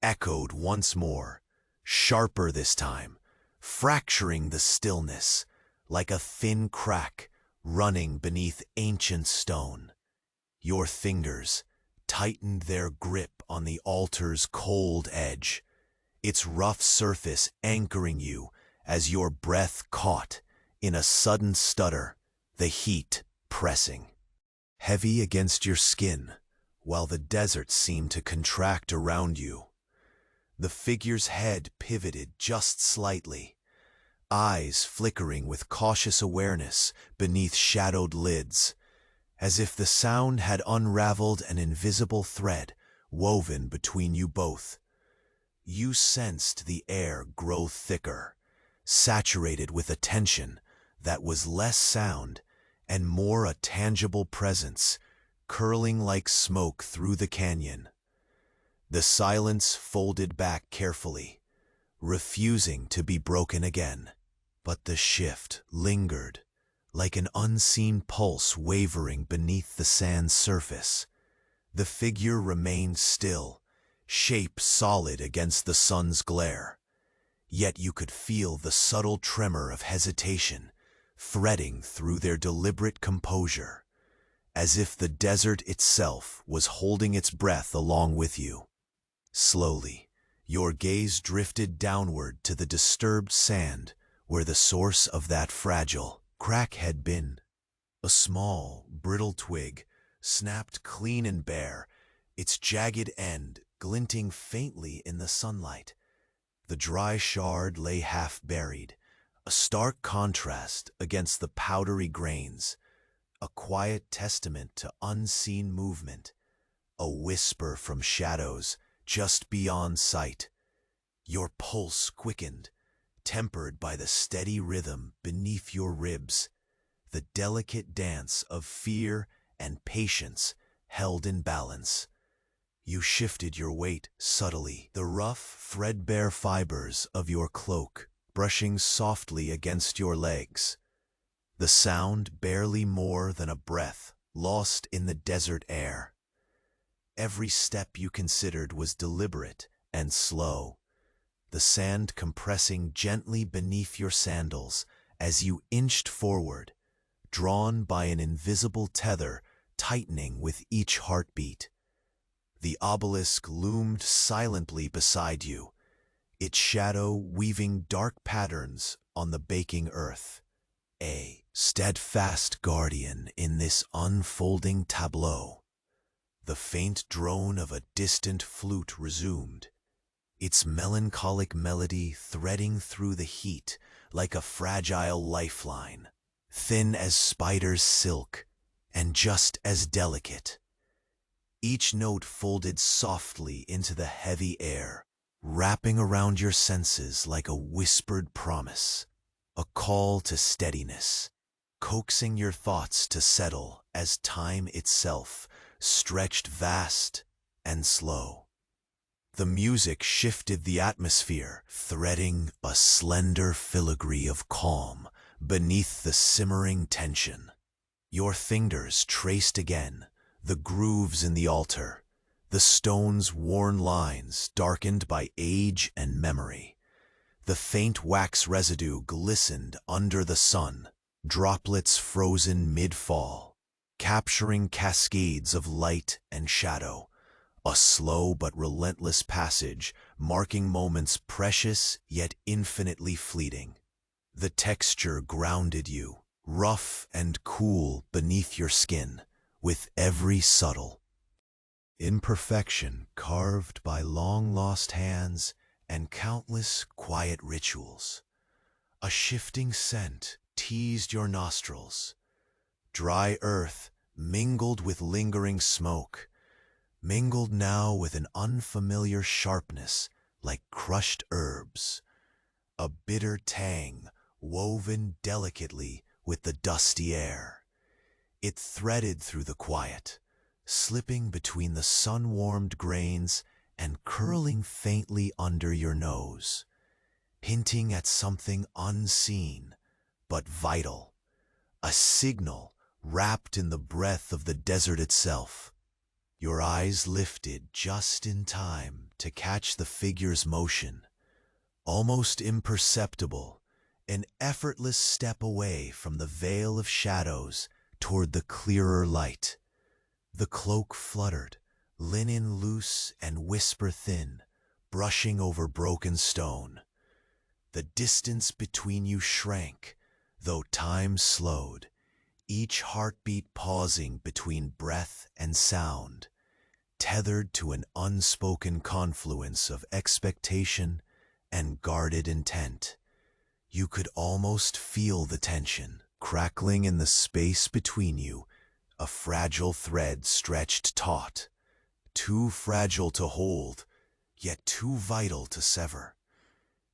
Speaker 1: echoed once more, sharper this time, fracturing the stillness like a thin crack running beneath ancient stone. Your fingers tightened their grip on the altar's cold edge, its rough surface anchoring you as your breath caught in a sudden stutter, the heat pressing heavy against your skin while the desert seemed to contract around you. The figure's head pivoted just slightly, eyes flickering with cautious awareness beneath shadowed lids, as if the sound had unraveled an invisible thread woven between you both. You sensed the air grow thicker, saturated with a tension that was less sound and more a tangible presence, curling like smoke through the canyon. The silence folded back carefully, refusing to be broken again. But the shift lingered, like an unseen pulse wavering beneath the sand's surface. The figure remained still, shape solid against the sun's glare. Yet you could feel the subtle tremor of hesitation threading through their deliberate composure, as if the desert itself was holding its breath along with you. Slowly, your gaze drifted downward to the disturbed sand where the source of that fragile crack had been. A small, brittle twig, snapped clean and bare, its jagged end glinting faintly in the sunlight. The dry shard lay half-buried, a stark contrast against the powdery grains, a quiet testament to unseen movement, a whisper from shadows just beyond sight. Your pulse quickened, tempered by the steady rhythm beneath your ribs, the delicate dance of fear and patience held in balance. You shifted your weight subtly, the rough, threadbare fibers of your cloak brushing softly against your legs. The sound barely more than a breath lost in the desert air. Every step you considered was deliberate and slow, the sand compressing gently beneath your sandals as you inched forward, drawn by an invisible tether tightening with each heartbeat. The obelisk loomed silently beside you, its shadow weaving dark patterns on the baking earth. A steadfast guardian in this unfolding tableau. The faint drone of a distant flute resumed, its melancholic melody threading through the heat like a fragile lifeline, thin as spider's silk and just as delicate. Each note folded softly into the heavy air, wrapping around your senses like a whispered promise, a call to steadiness, coaxing your thoughts to settle as time itself stretched vast and slow. The music shifted the atmosphere, threading a slender filigree of calm beneath the simmering tension. Your fingers traced again the grooves in the altar, the stone's worn lines darkened by age and memory. The faint wax residue glistened under the sun, droplets frozen mid-fall, capturing cascades of light and shadow, a slow but relentless passage marking moments precious yet infinitely fleeting. The texture grounded you, rough and cool beneath your skin, with every subtle imperfection carved by long-lost hands and countless quiet rituals. A shifting scent teased your nostrils. Dry earth mingled with lingering smoke, mingled now with an unfamiliar sharpness like crushed herbs. A bitter tang woven delicately with the dusty air. It threaded through the quiet, slipping between the sun-warmed grains and curling faintly under your nose, hinting at something unseen but vital, a signal wrapped in the breath of the desert itself. Your eyes lifted just in time to catch the figure's motion, almost imperceptible, an effortless step away from the veil of shadows toward the clearer light. The cloak fluttered, linen loose and whisper thin, brushing over broken stone. The distance between you shrank, though time slowed, each heartbeat pausing between breath and sound, tethered to an unspoken confluence of expectation and guarded intent. You could almost feel the tension, crackling in the space between you, a fragile thread stretched taut, too fragile to hold, yet too vital to sever.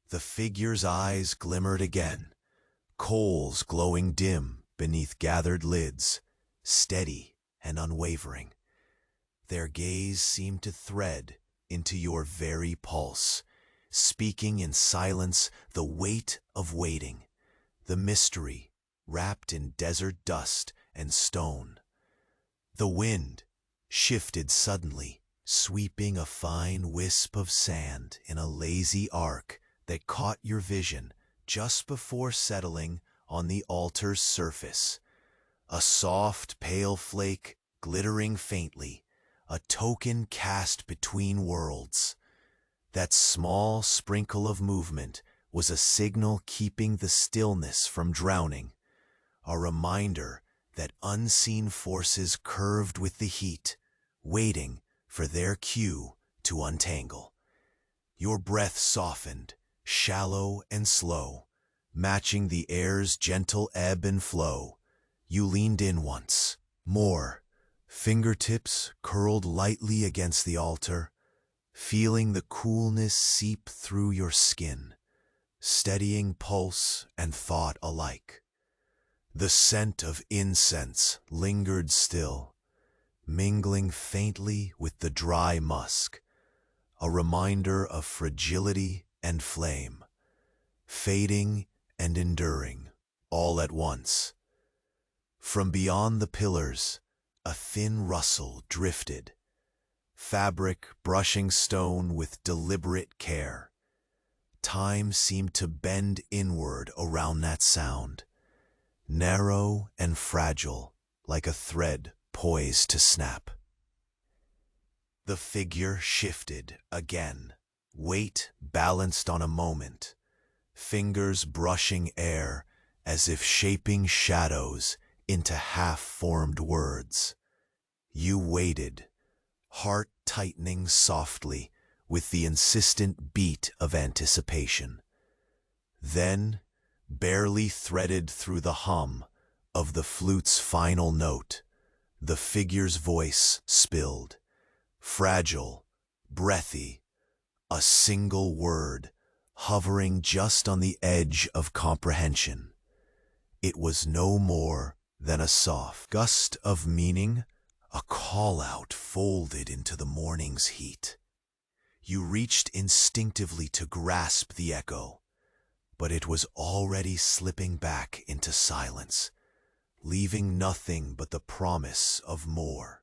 Speaker 1: The figure's eyes glimmered again, coals glowing dim beneath gathered lids, steady and unwavering. Their gaze seemed to thread into your very pulse, speaking in silence the weight of waiting, the mystery wrapped in desert dust and stone. The wind shifted suddenly, sweeping a fine wisp of sand in a lazy arc that caught your vision just before settling on the altar's surface. A soft, pale flake glittering faintly, a token cast between worlds. That small sprinkle of movement was a signal keeping the stillness from drowning, a reminder that unseen forces curved with the heat, waiting for their cue to untangle. Your breath softened, shallow and slow, matching the air's gentle ebb and flow. You leaned in once more, fingertips curled lightly against the altar, feeling the coolness seep through your skin, steadying pulse and thought alike. The scent of incense lingered still, mingling faintly with the dry musk, a reminder of fragility and flame, fading and enduring all at once. From beyond the pillars, a thin rustle drifted, fabric brushing stone with deliberate care. Time seemed to bend inward around that sound, narrow and fragile like a thread poised to snap. The figure shifted again, weight balanced on a moment, fingers brushing air as if shaping shadows into half-formed words. You waited, heart tightening softly with the insistent beat of anticipation. Then, barely threaded through the hum of the flute's final note, the figure's voice spilled, fragile, breathy, a single word hovering just on the edge of comprehension. It was no more than a soft gust of meaning, a call-out folded into the morning's heat. You reached instinctively to grasp the echo, but it was already slipping back into silence, leaving nothing but the promise of more.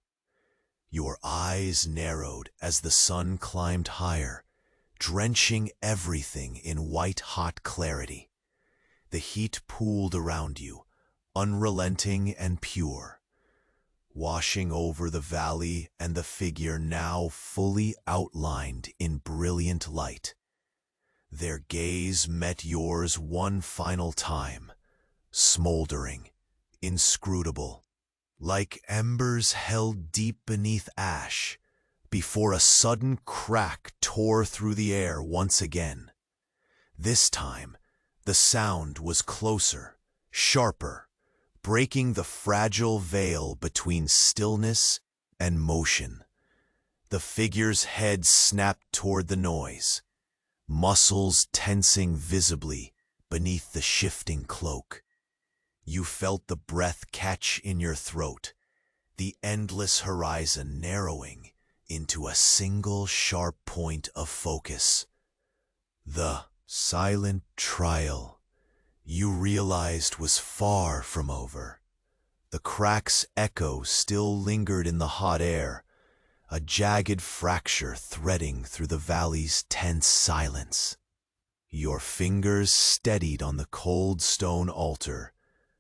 Speaker 1: Your eyes narrowed as the sun climbed higher, drenching everything in white-hot clarity. The heat pooled around you, unrelenting and pure, washing over the valley and the figure now fully outlined in brilliant light. Their gaze met yours one final time, smoldering, inscrutable, like embers held deep beneath ash, before a sudden crack tore through the air once again. This time, the sound was closer, sharper, breaking the fragile veil between stillness and motion. The figure's head snapped toward the noise, muscles tensing visibly beneath the shifting cloak. You felt the breath catch in your throat, the endless horizon narrowing into a single sharp point of focus. The silent trial you realized was far from over. The crack's echo still lingered in the hot air, a jagged fracture threading through the valley's tense silence. Your fingers steadied on the cold stone altar,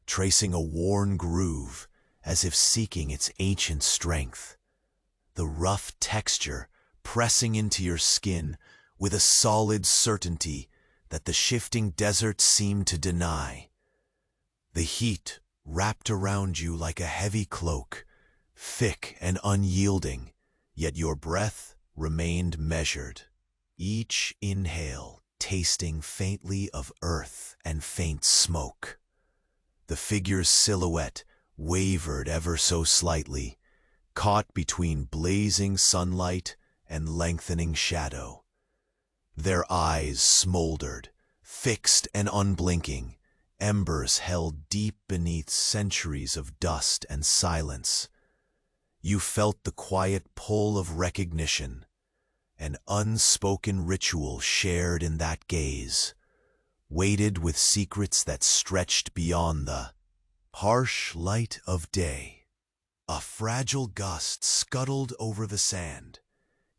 Speaker 1: tracing a worn groove as if seeking its ancient strength. The rough texture pressing into your skin with a solid certainty that the shifting desert seemed to deny. The heat wrapped around you like a heavy cloak, thick and unyielding, yet your breath remained measured, each inhale tasting faintly of earth and faint smoke. The figure's silhouette wavered ever so slightly, caught between blazing sunlight and lengthening shadow. Their eyes smoldered, fixed and unblinking, embers held deep beneath centuries of dust and silence. You felt the quiet pull of recognition, an unspoken ritual shared in that gaze, weighted with secrets that stretched beyond the harsh light of day. A fragile gust scuttled over the sand,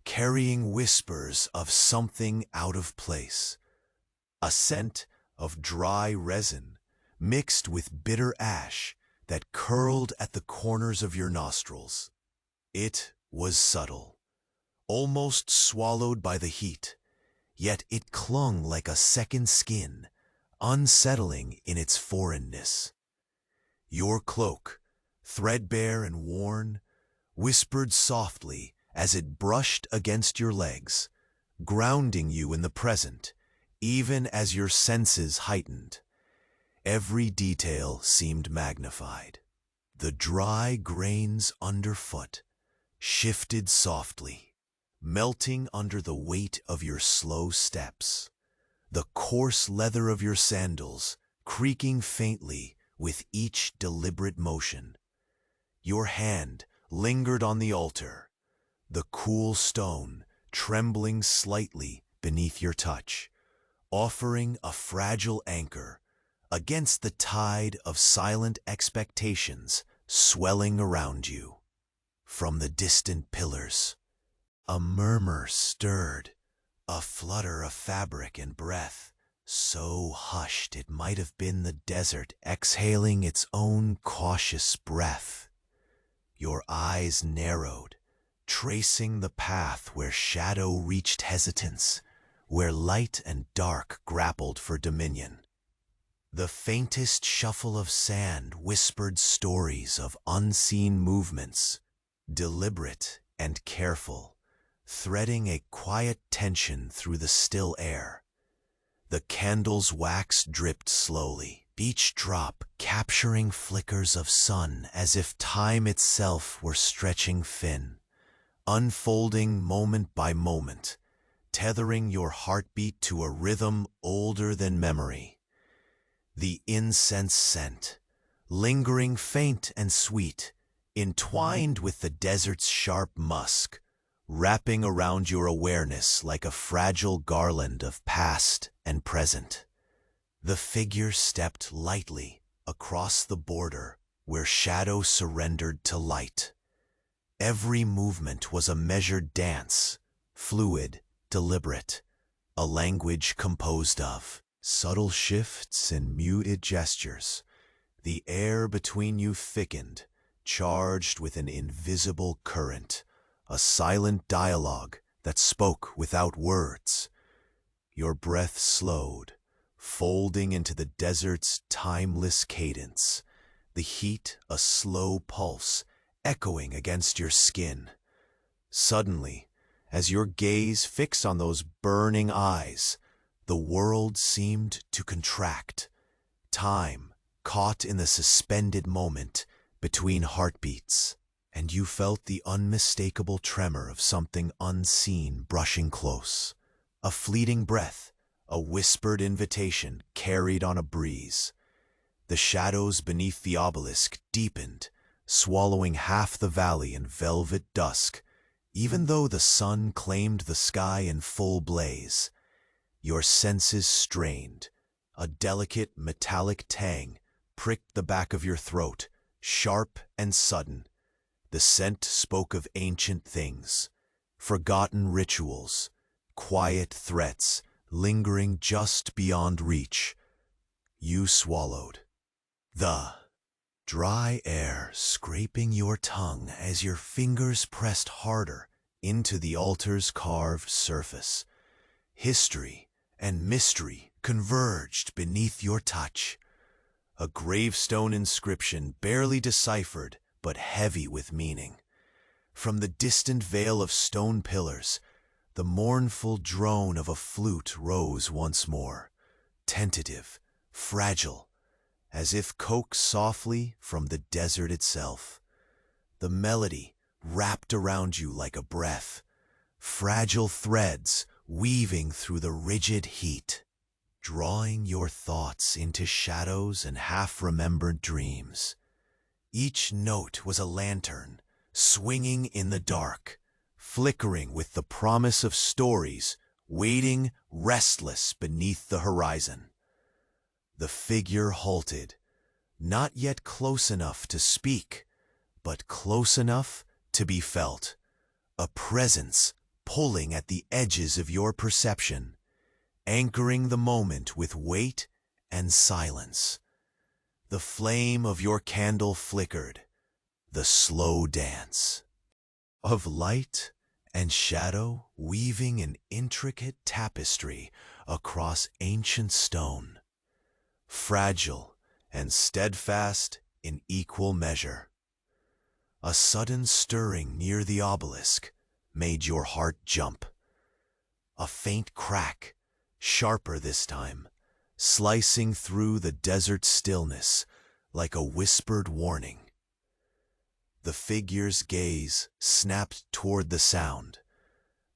Speaker 1: carrying whispers of something out of place, a scent of dry resin mixed with bitter ash that curled at the corners of your nostrils. It was subtle, almost swallowed by the heat, yet it clung like a second skin, unsettling in its foreignness. Your cloak, threadbare and worn, whispered softly as it brushed against your legs, grounding you in the present, even as your senses heightened. Every detail seemed magnified. The dry grains underfoot shifted softly, melting under the weight of your slow steps. The coarse leather of your sandals creaking faintly with each deliberate motion. Your hand lingered on the altar, the cool stone trembling slightly beneath your touch, offering a fragile anchor against the tide of silent expectations swelling around you. From the distant pillars, a murmur stirred, a flutter of fabric and breath, so hushed it might have been the desert exhaling its own cautious breath. Your eyes narrowed, tracing the path where shadow reached hesitance, where light and dark grappled for dominion. The faintest shuffle of sand whispered stories of unseen movements, deliberate and careful, threading a quiet tension through the still air. The candle's wax dripped slowly, each drop capturing flickers of sun as if time itself were stretching thin, unfolding moment by moment, tethering your heartbeat to a rhythm older than memory. The incense scent, lingering faint and sweet, entwined with the desert's sharp musk, wrapping around your awareness like a fragile garland of past and present. The figure stepped lightly across the border where shadow surrendered to light. Every movement was a measured dance, fluid, deliberate, a language composed of subtle shifts and muted gestures. The air between you thickened, charged with an invisible current, a silent dialogue that spoke without words. Your breath slowed, folding into the desert's timeless cadence, the heat a slow pulse echoing against your skin. Suddenly, as your gaze fixed on those burning eyes, the world seemed to contract. Time caught in the suspended moment between heartbeats, and you felt the unmistakable tremor of something unseen brushing close. A fleeting breath, a whispered invitation carried on a breeze. The shadows beneath the obelisk deepened, swallowing half the valley in velvet dusk, even though the sun claimed the sky in full blaze. Your senses strained. A delicate metallic tang pricked the back of your throat, sharp and sudden. The scent spoke of ancient things, forgotten rituals, quiet threats lingering just beyond reach. You swallowed. The dry air scraping your tongue as your fingers pressed harder into the altar's carved surface. History and mystery converged beneath your touch. A gravestone inscription barely deciphered, but heavy with meaning. From the distant veil of stone pillars, the mournful drone of a flute rose once more, tentative, fragile, as if coaxed softly from the desert itself. The melody wrapped around you like a breath, fragile threads weaving through the rigid heat, drawing your thoughts into shadows and half-remembered dreams. Each note was a lantern, swinging in the dark, flickering with the promise of stories, waiting restless beneath the horizon. The figure halted, not yet close enough to speak, but close enough to be felt, a presence pulling at the edges of your perception, anchoring the moment with weight and silence. The flame of your candle flickered, the slow dance of light and shadow weaving an intricate tapestry across ancient stone, fragile and steadfast in equal measure. A sudden stirring near the obelisk made your heart jump. A faint crack, sharper this time, slicing through the desert stillness like a whispered warning. The figure's gaze snapped toward the sound,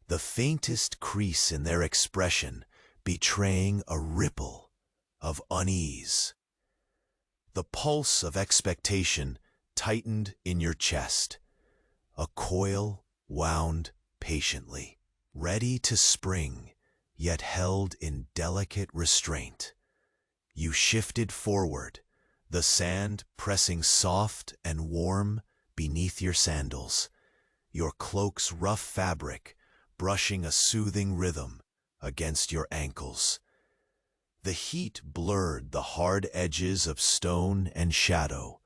Speaker 1: the faintest crease in their expression betraying a ripple of unease. The pulse of expectation tightened in your chest, a coil wound patiently, ready to spring, yet held in delicate restraint. You shifted forward, the sand pressing soft and warm beneath your sandals, your cloak's rough fabric brushing a soothing rhythm against your ankles. The heat blurred the hard edges of stone and shadow,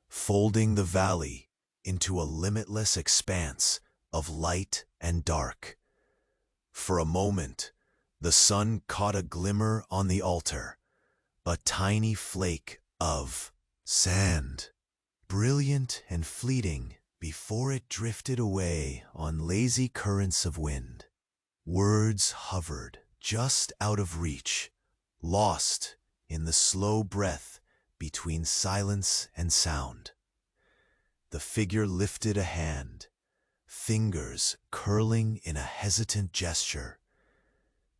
Speaker 1: folding the valley into a limitless expanse of light and dark. For a moment, the sun caught a glimmer on the altar, a tiny flake of sand, brilliant and fleeting before it drifted away on lazy currents of wind. Words hovered just out of reach, lost in the slow breath between silence and sound. The figure lifted a hand, fingers curling in a hesitant gesture,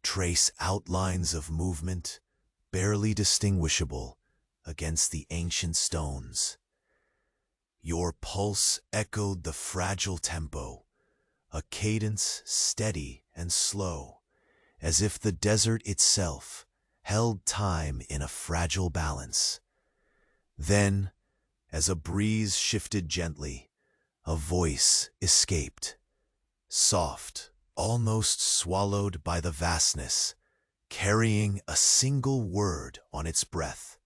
Speaker 1: trace outlines of movement barely distinguishable against the ancient stones. Your pulse echoed the fragile tempo, a cadence steady and slow, as if the desert itself held time in a fragile balance. Then, as a breeze shifted gently, a voice escaped, soft, almost swallowed by the vastness, carrying a single word on its breath.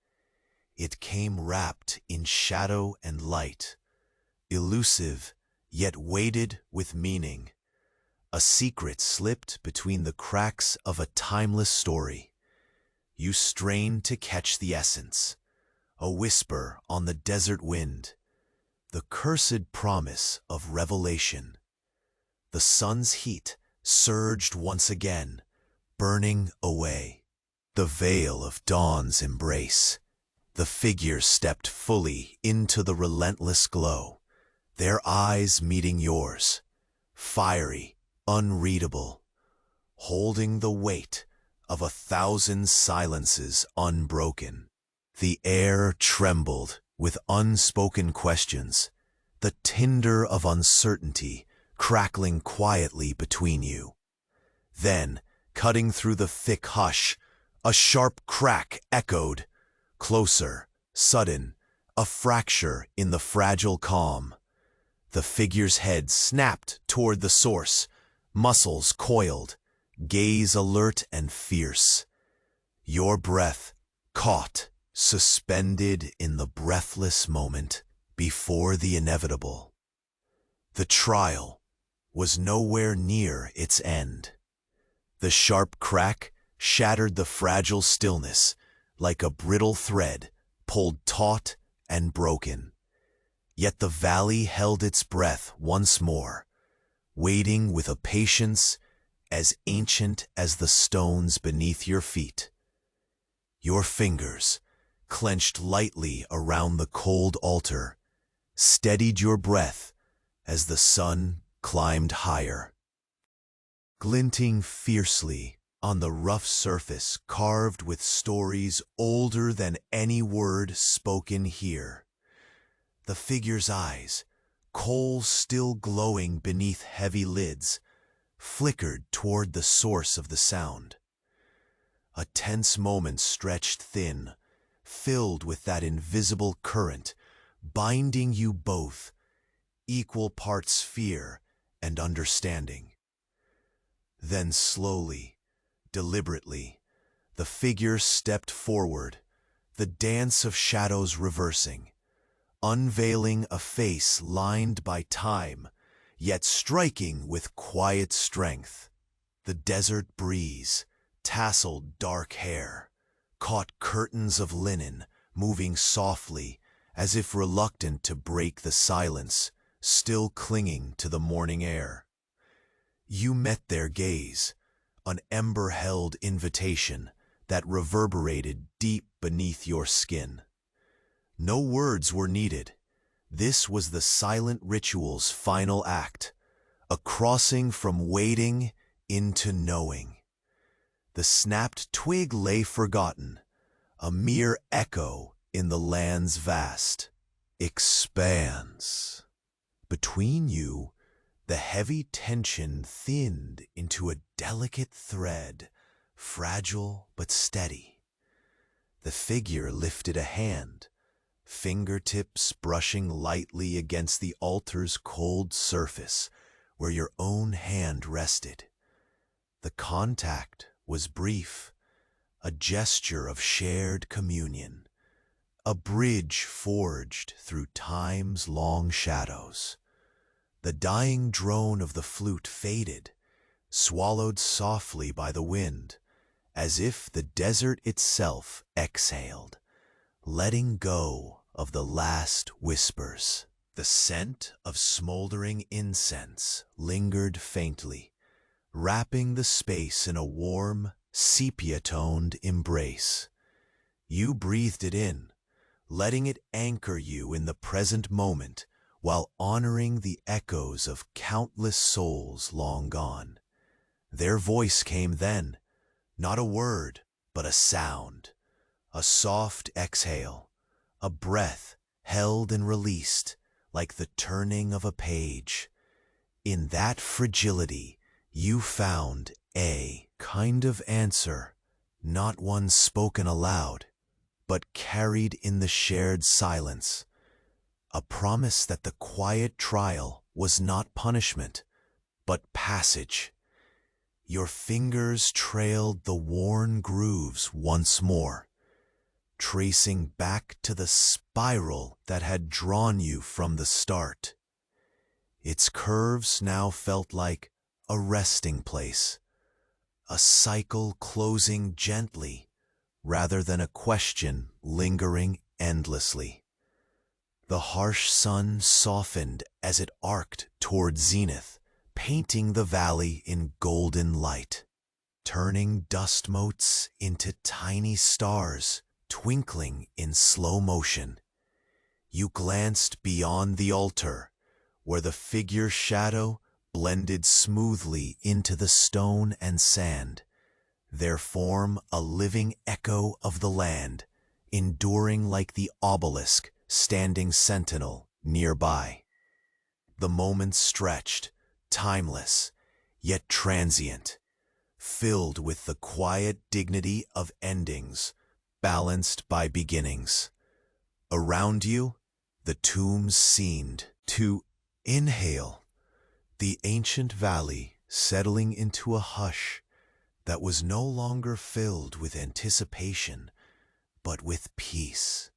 Speaker 1: It came wrapped in shadow and light, elusive yet weighted with meaning. A secret slipped between the cracks of a timeless story. You strained to catch the essence, a whisper on the desert wind, the cursed promise of revelation. The sun's heat surged once again, burning away. The veil of dawn's embrace. The figures stepped fully into the relentless glow, their eyes meeting yours, fiery, unreadable, holding the weight of 1,000 silences unbroken. The air trembled with unspoken questions, the tinder of uncertainty crackling quietly between you. Then, cutting through the thick hush, a sharp crack echoed, closer, sudden, a fracture in the fragile calm. The figure's head snapped toward the source, muscles coiled, gaze alert and fierce. Your breath caught, suspended in the breathless moment before the inevitable. The trial was nowhere near its end. The sharp crack shattered the fragile stillness like a brittle thread pulled taut and broken. Yet the valley held its breath once more, waiting with a patience as ancient as the stones beneath your feet. Your fingers, clenched lightly around the cold altar, steadied your breath as the sun climbed higher. Glinting fiercely on the rough surface carved with stories older than any word spoken here, the figure's eyes, coals still glowing beneath heavy lids, flickered toward the source of the sound. A tense moment stretched thin, filled with that invisible current, binding you both, equal parts fear and understanding. Then slowly, deliberately, the figure stepped forward, the dance of shadows reversing, unveiling a face lined by time, yet striking with quiet strength. The desert breeze, tasseled dark hair, caught curtains of linen moving softly as if reluctant to break the silence, still clinging to the morning air. You met their gaze, an ember-held invitation that reverberated deep beneath your skin. No words were needed. This was the silent ritual's final act, a crossing from waiting into knowing. The snapped twig lay forgotten, a mere echo in the land's vast expanse. Between you, the heavy tension thinned into a delicate thread, fragile but steady. The figure lifted a hand, fingertips brushing lightly against the altar's cold surface where your own hand rested. The contact was brief, a gesture of shared communion, a bridge forged through time's long shadows. The dying drone of the flute faded, swallowed softly by the wind, as if the desert itself exhaled, letting go of the last whispers. The scent of smoldering incense lingered faintly, wrapping the space in a warm, sepia-toned embrace. You breathed it in, letting it anchor you in the present moment while honoring the echoes of countless souls long gone. Their voice came then, not a word, but a sound, a soft exhale, a breath held and released like the turning of a page. In that fragility, you found a kind of answer, not one spoken aloud, but carried in the shared silence. A promise that the quiet trial was not punishment, but passage. Your fingers trailed the worn grooves once more, tracing back to the spiral that had drawn you from the start. Its curves now felt like a resting place, a cycle closing gently rather than a question lingering endlessly. The harsh sun softened as it arced toward zenith, painting the valley in golden light, turning dust motes into tiny stars twinkling in slow motion. You glanced beyond the altar, where the figure's shadow blended smoothly into the stone and sand, their form a living echo of the land, enduring like the obelisk standing sentinel nearby. The moments stretched, timeless, yet transient, filled with the quiet dignity of endings, balanced by beginnings. Around you, the tombs seemed to inhale, the ancient valley settling into a hush that was no longer filled with anticipation, but with peace.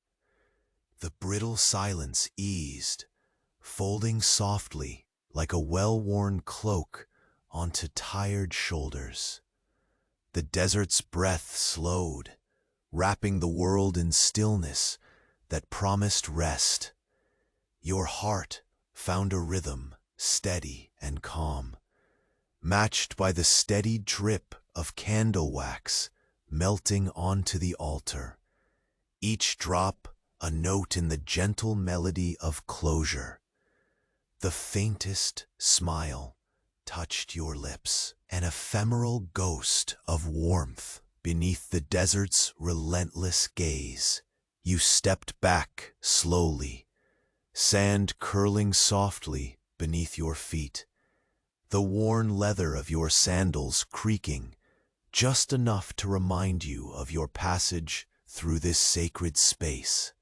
Speaker 1: The brittle silence eased, folding softly like a well-worn cloak onto tired shoulders. The desert's breath slowed, wrapping the world in stillness that promised rest. Your heart found a rhythm, steady and calm, matched by the steady drip of candle wax melting onto the altar, each drop a note in the gentle melody of closure. The faintest smile touched your lips, an ephemeral ghost of warmth beneath the desert's relentless gaze. You stepped back slowly, sand curling softly beneath your feet, the worn leather of your sandals creaking just enough to remind you of your passage through this sacred space.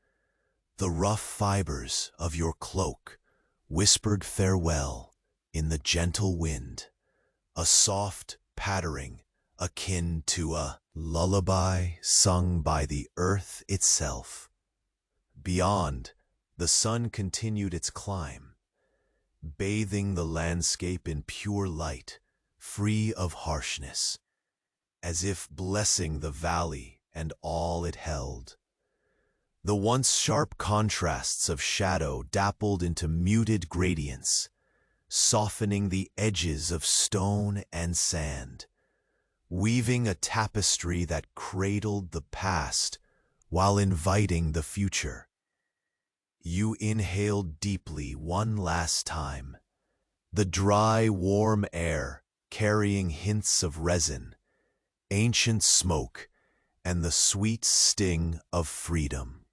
Speaker 1: The rough fibers of your cloak whispered farewell in the gentle wind, a soft pattering akin to a lullaby sung by the earth itself. Beyond, the sun continued its climb, bathing the landscape in pure light, free of harshness, as if blessing the valley and all it held. The once sharp contrasts of shadow dappled into muted gradients, softening the edges of stone and sand, weaving a tapestry that cradled the past while inviting the future. You inhaled deeply one last time, the dry, warm air carrying hints of resin, ancient smoke, and the sweet sting of freedom.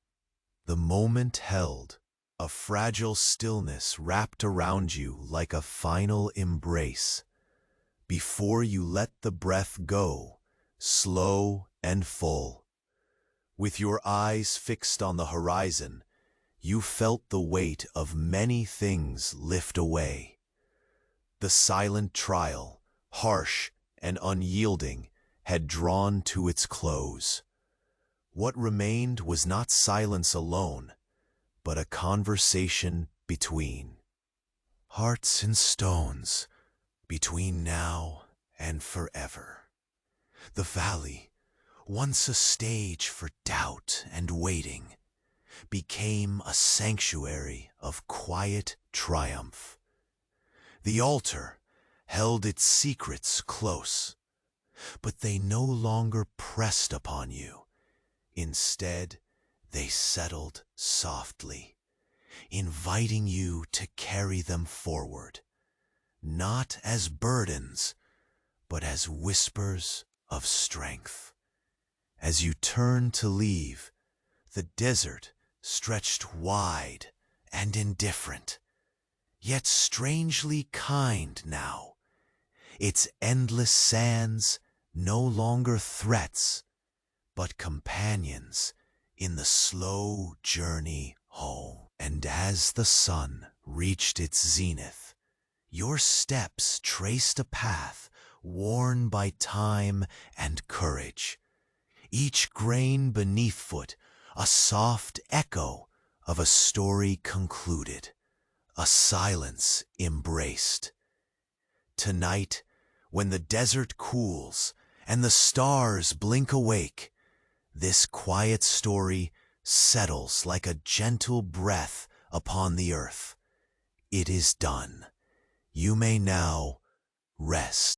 Speaker 1: The moment held a fragile stillness wrapped around you like a final embrace, before you let the breath go, slow and full. With your eyes fixed on the horizon, you felt the weight of many things lift away. The silent trial, harsh and unyielding, had drawn to its close. What remained was not silence alone, but a conversation between hearts and stones, between now and forever. The valley, once a stage for doubt and waiting, became a sanctuary of quiet triumph. The altar held its secrets close, but they no longer pressed upon you. Instead, they settled softly, inviting you to carry them forward, not as burdens, but as whispers of strength. As you turned to leave, the desert stretched wide and indifferent, yet strangely kind now, its endless sands no longer threats, but companions in the slow journey home. And as the sun reached its zenith, your steps traced a path worn by time and courage, each grain beneath foot a soft echo of a story concluded, a silence embraced. Tonight, when the desert cools and the stars blink awake, this quiet story settles like a gentle breath upon the earth. It is done. You may now rest.